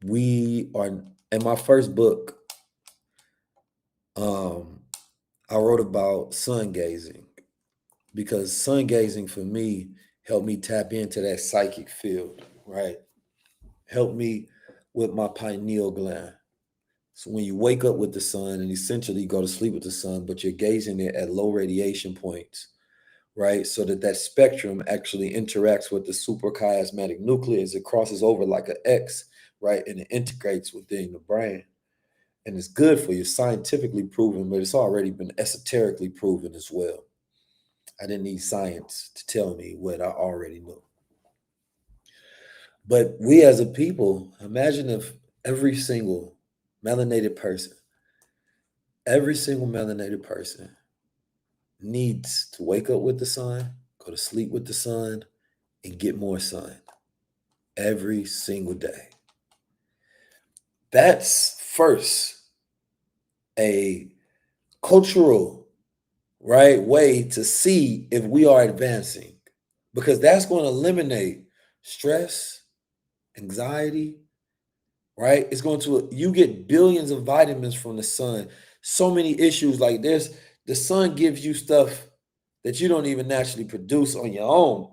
We are, in my first book, I wrote about sun gazing, because sun gazing for me helped me tap into that psychic field, right? Helped me with my pineal gland. So when you wake up with the sun and essentially go to sleep with the sun, but you're gazing it at low radiation points, right? So that spectrum actually interacts with the suprachiasmatic nucleus. It crosses over like an X, right? And it integrates within the brain. And it's good for you, scientifically proven, but it's already been esoterically proven as well. I didn't need science to tell me what I already knew. But we as a people, imagine if every single melanated person needs to wake up with the sun, go to sleep with the sun, and get more sun every single day. That's first a cultural, right, way to see if we are advancing, because that's going to eliminate stress, anxiety, right? It's going to, you get billions of vitamins from the sun. So many issues like this, the sun gives you stuff that you don't even naturally produce on your own.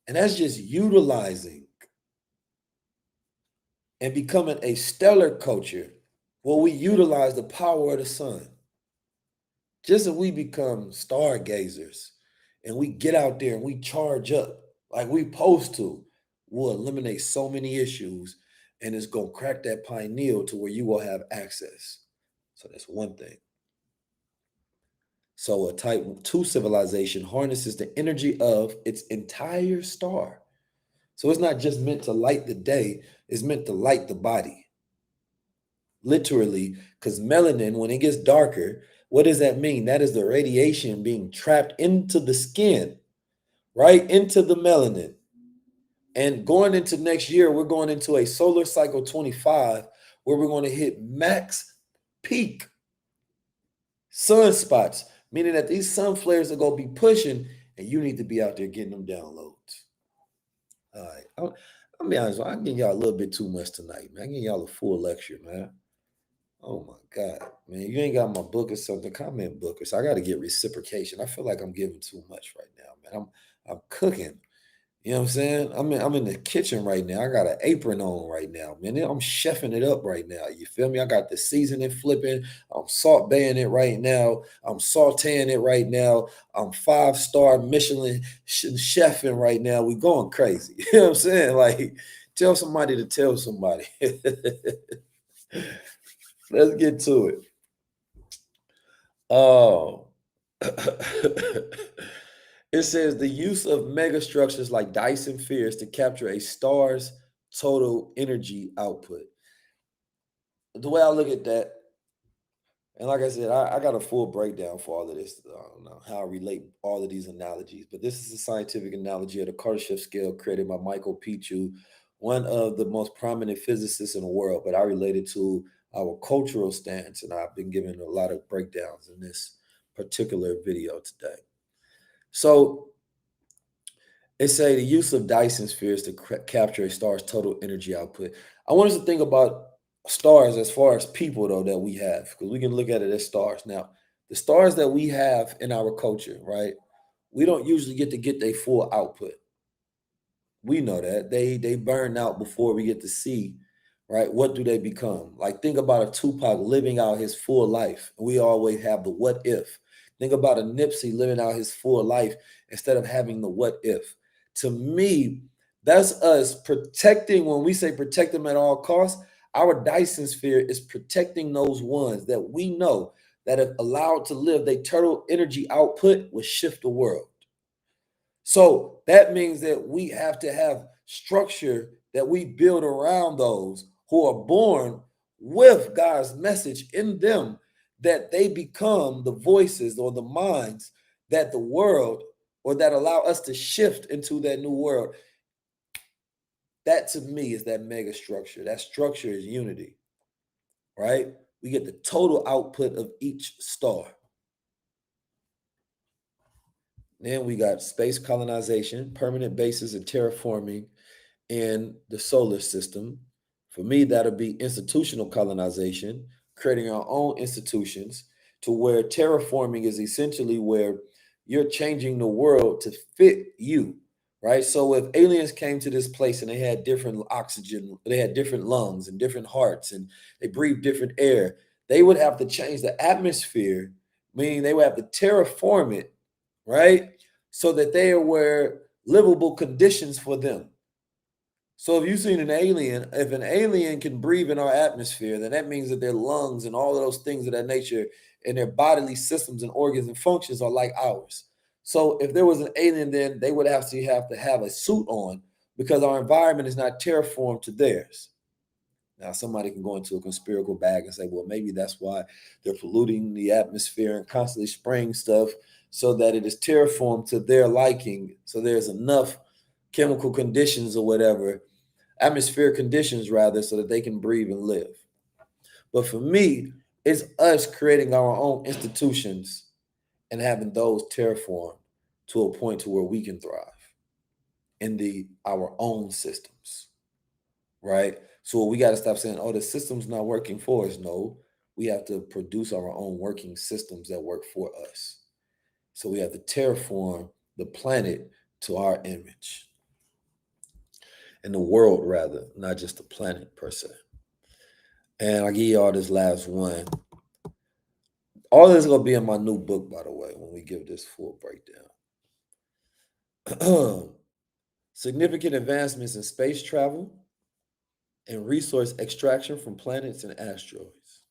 And that's just utilizing and becoming a stellar culture where we utilize the power of the sun. Just as we become stargazers and we get out there and we charge up like we supposed to, we'll eliminate so many issues, and it's going to crack that pineal to where you will have access. So that's one thing. So a type 2 civilization harnesses the energy of its entire star. So it's not just meant to light the day, it's meant to light the body. Literally, because melanin, when it gets darker, what does that mean? That is the radiation being trapped into the skin, right? Into the melanin. And going into next year, we're going into a solar cycle 25, where we're going to hit max peak sunspots, meaning that these sun flares are going to be pushing, and you need to be out there getting them downloads. All right. I'll be honest, I'm giving y'all a little bit too much tonight, man. I'm giving y'all a full lecture, man. Oh my God, man. You ain't got my book or something, comment book. So I got to get reciprocation. I feel like I'm giving too much right now, man. I'm cooking. You know what I'm saying? I'm in the kitchen right now. I got an apron on right now, man. I'm chefing it up right now. You feel me? I got the seasoning flipping. I'm salt baying it right now. I'm sauteing it right now. I'm 5-star Michelin chefing right now. We going crazy. You know what I'm saying? Like, tell somebody to tell somebody. Let's get to it. Oh. It says the use of megastructures like Dyson spheres to capture a star's total energy output. The way I look at that, And like I said, I got a full breakdown for all of this. I don't know how I relate all of these analogies, but this is a scientific analogy of the Kardashev scale created by Michael Pichu, one of the most prominent physicists in the world. But I relate it to our cultural stance, and I've been given a lot of breakdowns in this particular video today. So it say the use of Dyson spheres to capture a star's total energy output. I want us to think about stars as far as people, though, that we have, because we can look at it as stars. Now, the stars that we have in our culture, right? We don't usually get their full output. We know that they burn out before we get to see, right? What do they become? Like, think about a Tupac living out his full life. We always have the what if. Think about a Nipsey living out his full life instead of having the what if. To me, that's us protecting. When we say protect them at all costs, our Dyson sphere is protecting those ones that we know that if allowed to live, their total energy output will shift the world. So that means that we have to have structure that we build around those who are born with God's message in them, that they become the voices or the minds that the world, or that allow us to shift into that new world. That to me is that mega structure. That structure is unity, right? We get the total output of each star. Then we got space colonization, permanent bases and terraforming in the solar system. For me, that'll be institutional colonization, creating our own institutions, to where terraforming is essentially where you're changing the world to fit you, right? So if aliens came to this place and they had different oxygen, they had different lungs and different hearts, and they breathe different air, they would have to change the atmosphere, meaning they would have to terraform it, right? So that they were livable conditions for them. So if you've seen an alien, if an alien can breathe in our atmosphere, then that means that their lungs and all of those things of that nature and their bodily systems and organs and functions are like ours. So if there was an alien, then they would have to have a suit on, because our environment is not terraformed to theirs. Now, somebody can go into a conspiratorial bag and say, well, maybe that's why they're polluting the atmosphere and constantly spraying stuff so that it is terraformed to their liking. So there's enough chemical conditions or whatever, atmospheric conditions rather, so that they can breathe and live. But for me, it's us creating our own institutions and having those terraformed to a point to where we can thrive in our own systems, right? So we got to stop saying, oh, the system's not working for us. No, we have to produce our own working systems that work for us. So we have to terraform the planet to our image, and the world rather, not just the planet per se. And I'll give y'all this last one. All this is going to be in my new book, by the way, when we give this full breakdown. Significant advancements in space travel and resource extraction from planets and asteroids.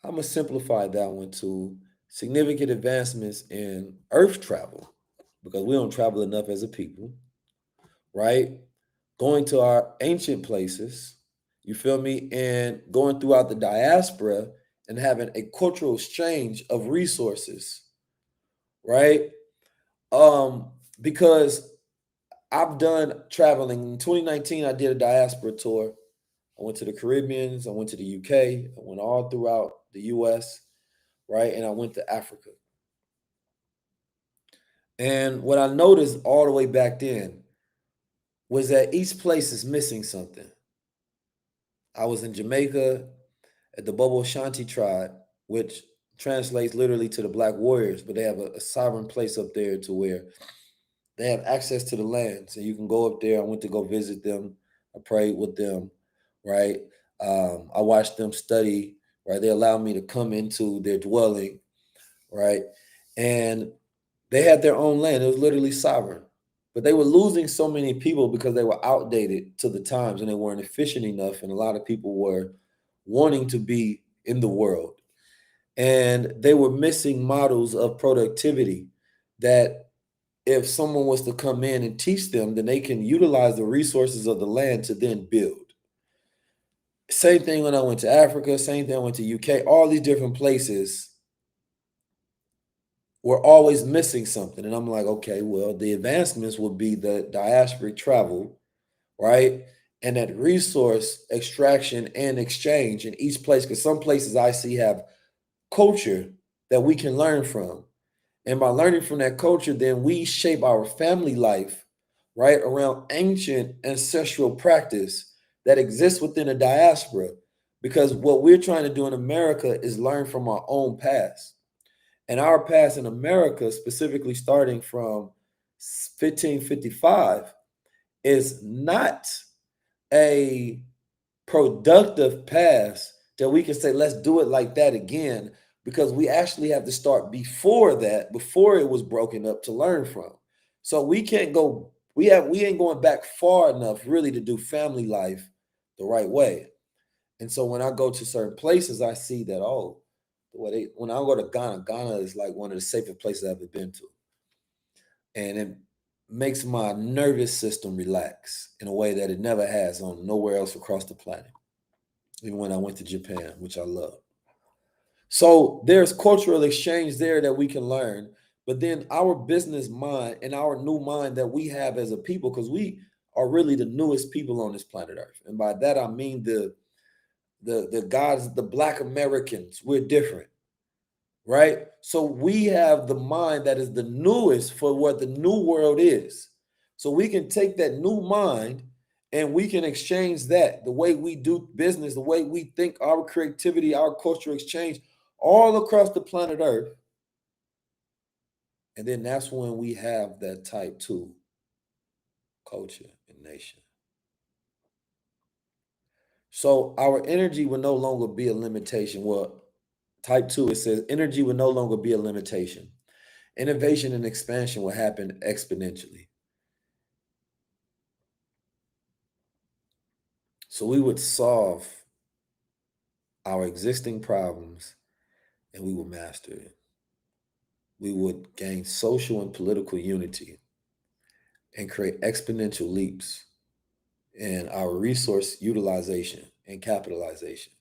I'm going to simplify that one to significant advancements in Earth travel, because we don't travel enough as a people, right? Going to our ancient places, you feel me? And going throughout the diaspora and having a cultural exchange of resources, right? Because I've done traveling. In 2019, I did a diaspora tour. I went to the Caribbean, I went to the UK, I went all throughout the US, right? And I went to Africa. And what I noticed all the way back then was that each place is missing something. I was in Jamaica at the Bobo Shanti tribe, which translates literally to the Black Warriors, but they have a sovereign place up there to where they have access to the land. So you can go up there. I went to go visit them. I prayed with them, right? I watched them study, right? They allowed me to come into their dwelling, right? And they had their own land. It was literally sovereign. But they were losing so many people because they were outdated to the times and they weren't efficient enough. And a lot of people were wanting to be in the world. And they were missing models of productivity that if someone was to come in and teach them, then they can utilize the resources of the land to then build. Same thing when I went to Africa, same thing I went to UK, all these different places were always missing something. And I'm like, okay, well, the advancements would be the diasporic travel, right? And that resource extraction and exchange in each place, because some places I see have culture that we can learn from. And by learning from that culture, then we shape our family life, right, around ancient ancestral practice that exists within the diaspora. Because what we're trying to do in America is learn from our own past. And our past in America, specifically starting from 1555, is not a productive past that we can say, let's do it like that again, because we actually have to start before that, before it was broken up to learn from. So we can't go, we ain't going back far enough really to do family life the right way. And so when I go to certain places, I see that, oh, when I go to Ghana, Ghana is like one of the safest places I've ever been to. And it makes my nervous system relax in a way that it never has on nowhere else across the planet. Even when I went to Japan, which I love. So there's cultural exchange there that we can learn, but then our business mind and our new mind that we have as a people, because we are really the newest people on this planet Earth. And by that I mean the guys, the Black Americans, we're different, right? So we have the mind that is the newest for what the new world is. So we can take that new mind and we can exchange that, the way we do business, the way we think, our creativity, our cultural exchange all across the planet Earth. And then that's when we have that type 2 culture and nation. So our energy will no longer be a limitation. Well, type 2, it says energy will no longer be a limitation. Innovation and expansion will happen exponentially. So we would solve our existing problems and we would master it. We would gain social and political unity and create exponential leaps in our resource utilization and capitalization.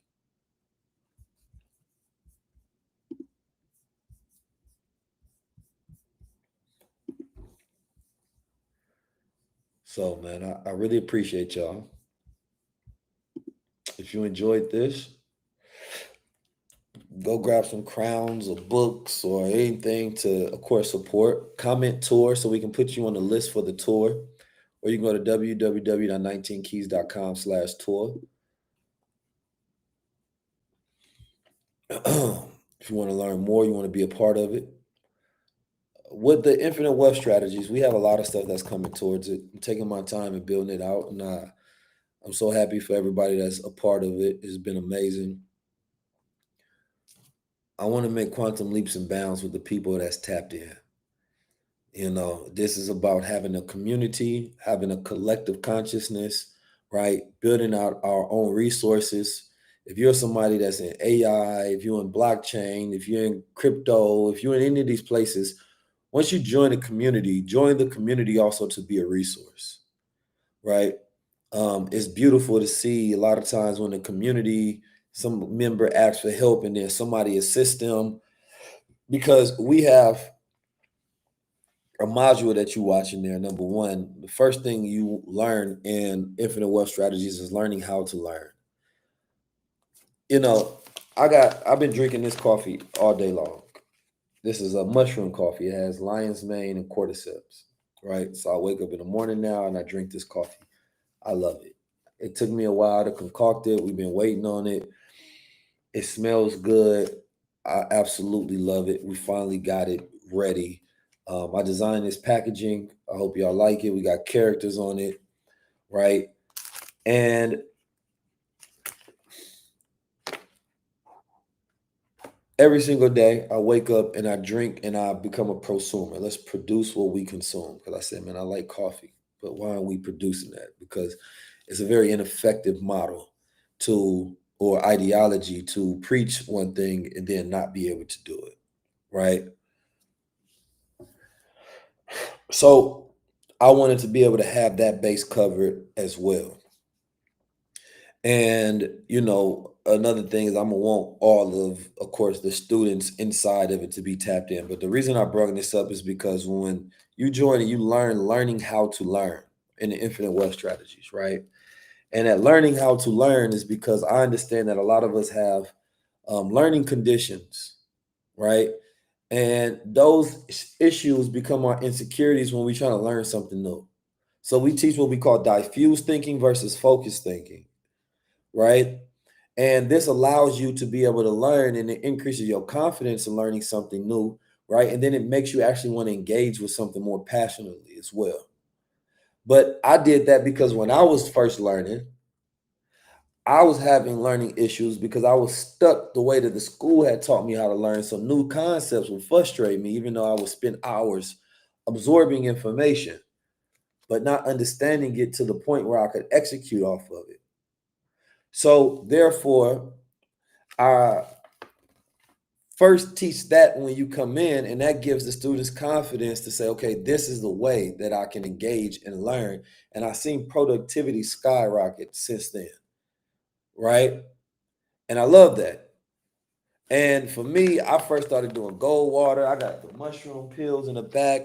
So, man, I really appreciate y'all. If you enjoyed this, go grab some crowns or books or anything to, of course, support. Comment tour so we can put you on the list for the tour. Or you can go to www.19keys.com/tour. If you want to learn more, you want to be a part of it. With the infinite wealth strategies, we have a lot of stuff that's coming towards it. I'm taking my time and building it out, and I'm so happy for everybody that's a part of it. It's been amazing. I want to make quantum leaps and bounds with the people that's tapped in. You know, this is about having a community, having a collective consciousness, right? Building out our own resources. If you're somebody that's in AI, if you're in blockchain, if you're in crypto, if you're in any of these places, once you join the community also to be a resource, right? It's beautiful to see a lot of times when the community, some member asks for help and then somebody assists them, because we have a module that you watch in there. Number one, the first thing you learn in Infinite Wealth Strategies is learning how to learn. You know, I've been drinking this coffee all day long. This is a mushroom coffee. It has lion's mane and cordyceps, right? So I wake up in the morning now and I drink this coffee. I love it. It took me a while to concoct it. We've been waiting on it. It smells good. I absolutely love it. We finally got it ready. I designed this packaging. I hope y'all like it. We got characters on it, right? And every single day I wake up and I drink and I become a prosumer. Let's produce what we consume. Because I said, man, I like coffee, but why aren't we producing that? Because it's a very ineffective model or ideology to preach one thing and then not be able to do it, right? So I wanted to be able to have that base covered as well. And, another thing is I'm gonna want all of course, the students inside of it to be tapped in. But the reason I brought this up is because when you join it, you learning how to learn in the infinite wealth strategies, right? And that learning how to learn is because I understand that a lot of us have learning conditions, right? And those issues become our insecurities when we try to learn something new. So we teach what we call diffuse thinking versus focused thinking, right? And this allows you to be able to learn, and it increases your confidence in learning something new, right? And then it makes you actually want to engage with something more passionately as well. But I did that because when I was first learning, I was having learning issues because I was stuck the way that the school had taught me how to learn. So new concepts would frustrate me, even though I would spend hours absorbing information, but not understanding it to the point where I could execute off of it. So therefore, I first teach that when you come in, and that gives the students confidence to say, okay, this is the way that I can engage and learn. And I've seen productivity skyrocket since then, right? And I love that. And for me, I first started doing gold water. I got the mushroom pills in the back,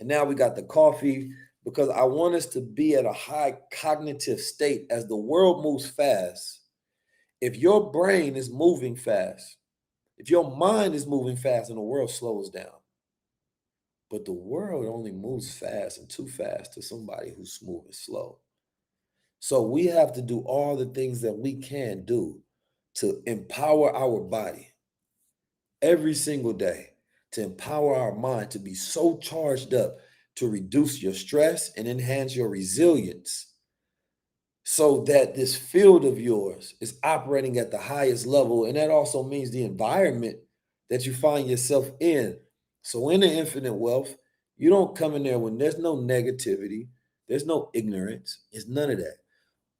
and now we got the coffee because I want us to be at a high cognitive state as the world moves fast. If your brain is moving fast, if your mind is moving fast, and the world slows down. But the world only moves fast and too fast to somebody who's smooth and slow. So we have to do all the things that we can do to empower our body every single day, to empower our mind to be so charged up to reduce your stress and enhance your resilience so that this field of yours is operating at the highest level. And that also means the environment that you find yourself in. So in the infinite wealth, you don't come in there when there's no negativity, there's no ignorance, it's none of that.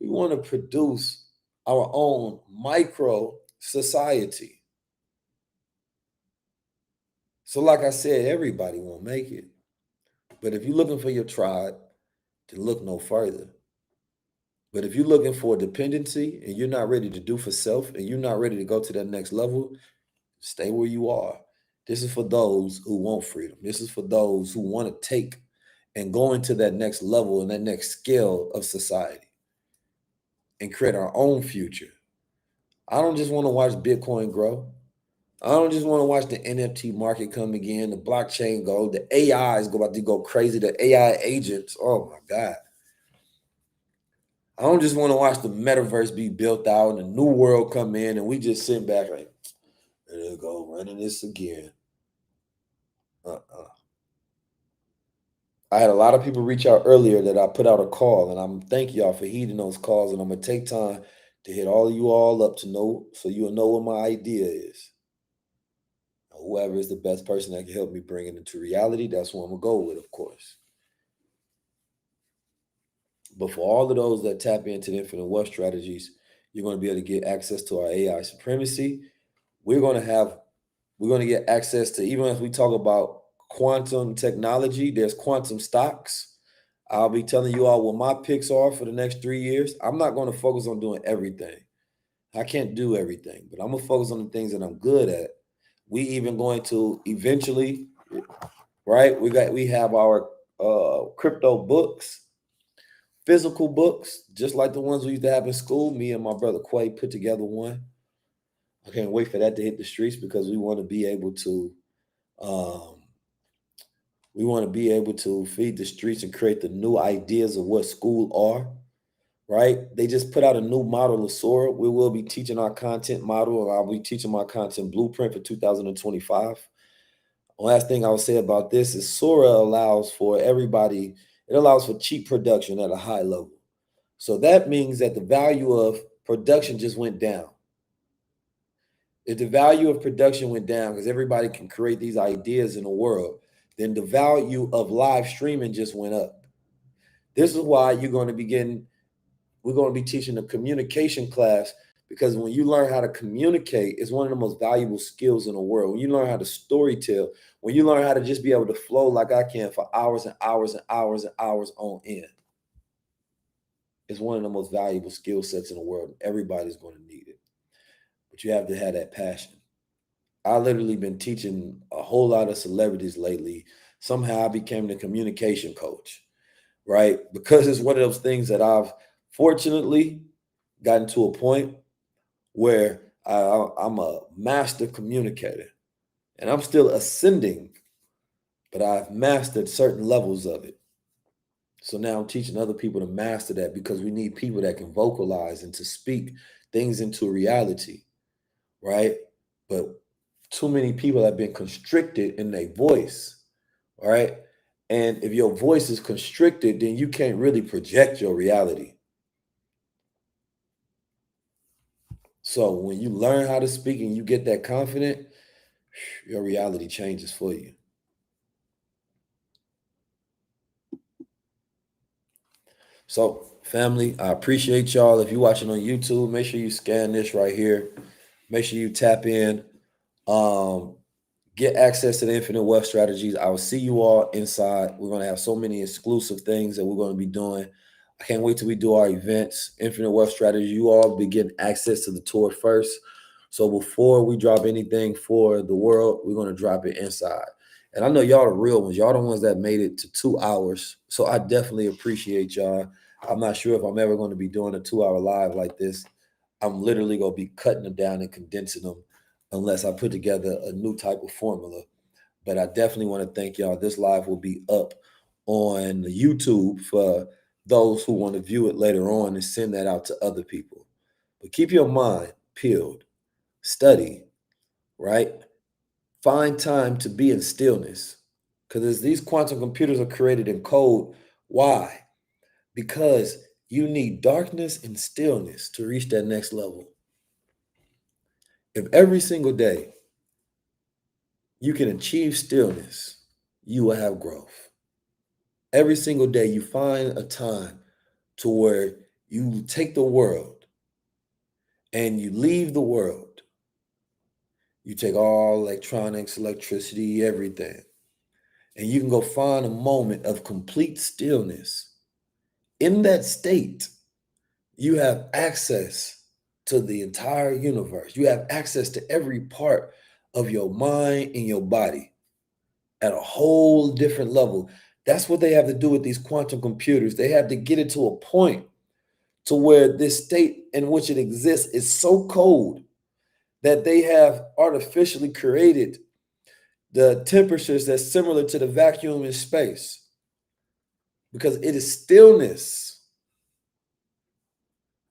We want to produce our own micro society. So like I said, everybody won't make it. But if you're looking for your tribe, then look no further. But if you're looking for dependency and you're not ready to do for self and you're not ready to go to that next level, stay where you are. This is for those who want freedom. This is for those who want to take and go into that next level and that next scale of society and create our own future. I don't just want to watch Bitcoin grow. I don't just want to watch the NFT market come again, the blockchain go, the AI is about to go crazy, the AI agents. Oh my God. I don't just want to watch the metaverse be built out and a new world come in and we just sit back like, there they go, running this again. I had a lot of people reach out earlier that I put out a call, and I'm thank y'all for heeding those calls. And I'm gonna take time to hit all of you all up to know so you'll know what my idea is. Whoever is the best person that can help me bring it into reality, that's who I'm gonna go with, of course. But for all of those that tap into the infinite wealth strategies, you're going to be able to get access to our AI supremacy. We're going to get access to, even as we talk about quantum technology, there's quantum stocks. I'll be telling you all what my picks are for the next 3 years. I'm not going to focus on doing everything. I can't do everything, but I'm going to focus on the things that I'm good at. We even going to eventually, right? We have our crypto books, physical books, just like the ones we used to have in school. Me and my brother Quay put together one. I can't wait for that to hit the streets because we want to be able to feed the streets and create the new ideas of what school are, right? They just put out a new model of Sora. We will be teaching our content model, or I'll be teaching my content blueprint for 2025. The last thing I'll say about this is Sora allows for everybody, it allows for cheap production at a high level. So that means that the value of production just went down. If the value of production went down because everybody can create these ideas in the world, then the value of live streaming just went up. This is why we're going to be teaching a communication class, because when you learn how to communicate, it's one of the most valuable skills in the world. When you learn how to storytell, when you learn how to just be able to flow like I can for hours and hours and hours and hours on end, is one of the most valuable skill sets in the world. Everybody's going to need it. But you have to have that passion. I literally been teaching a whole lot of celebrities lately. Somehow I became the communication coach, right? Because it's one of those things that I've fortunately gotten to a point where I'm a master communicator, and I'm still ascending, but I've mastered certain levels of it. So now I'm teaching other people to master that, because we need people that can vocalize and to speak things into reality, right? But too many people have been constricted in their voice, right? And if your voice is constricted, then you can't really project your reality. So when you learn how to speak and you get that confident, your reality changes for you. So, family, I appreciate y'all. If you're watching on YouTube, make sure you scan this right here. Make sure you tap in. Get access to the Infinite Wealth Strategies. I will see you all inside. We're going to have so many exclusive things that we're going to be doing. I can't wait till we do our events. Infinite Wealth Strategy, you all be getting access to the tour first. So before we drop anything for the world, we're going to drop it inside. And I know y'all the real ones. Y'all the ones that made it to 2 hours. So I definitely appreciate y'all. I'm not sure if I'm ever going to be doing a 2-hour live like this. I'm literally going to be cutting them down and condensing them unless I put together a new type of formula. But I definitely want to thank y'all. This live will be up on YouTube for those who want to view it later on and send that out to other people. But keep your mind peeled. Study, right? Find time to be in stillness. Because as these quantum computers are created in code, why? Because you need darkness and stillness to reach that next level. If every single day you can achieve stillness, you will have growth. Every single day you find a time to where you take the world and you leave the world. You take all electronics, electricity, everything, and you can go find a moment of complete stillness. In that state, you have access to the entire universe. You have access to every part of your mind and your body at a whole different level. That's what they have to do with these quantum computers. They have to get it to a point to where this state in which it exists is so cold that they have artificially created the temperatures that's similar to the vacuum in space, because it is stillness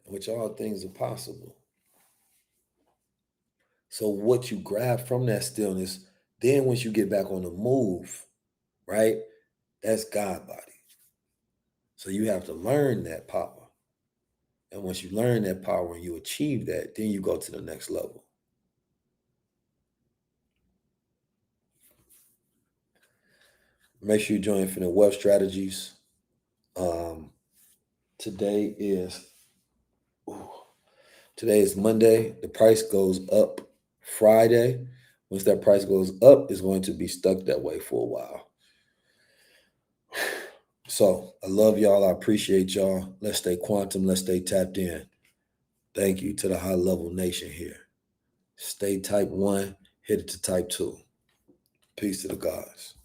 in which all things are possible. So what you grab from that stillness, then once you get back on the move, right, that's God body. So you have to learn that power. And once you learn that power and you achieve that, then you go to the next level. Make sure you join Infinite Wealth Strategies. Today is Monday. The price goes up Friday. Once that price goes up, it's going to be stuck that way for a while. So I love y'all. I appreciate y'all. Let's stay quantum. Let's stay tapped in. Thank you to the high level nation here. Stay type 1, hit it to type 2. Peace to the gods.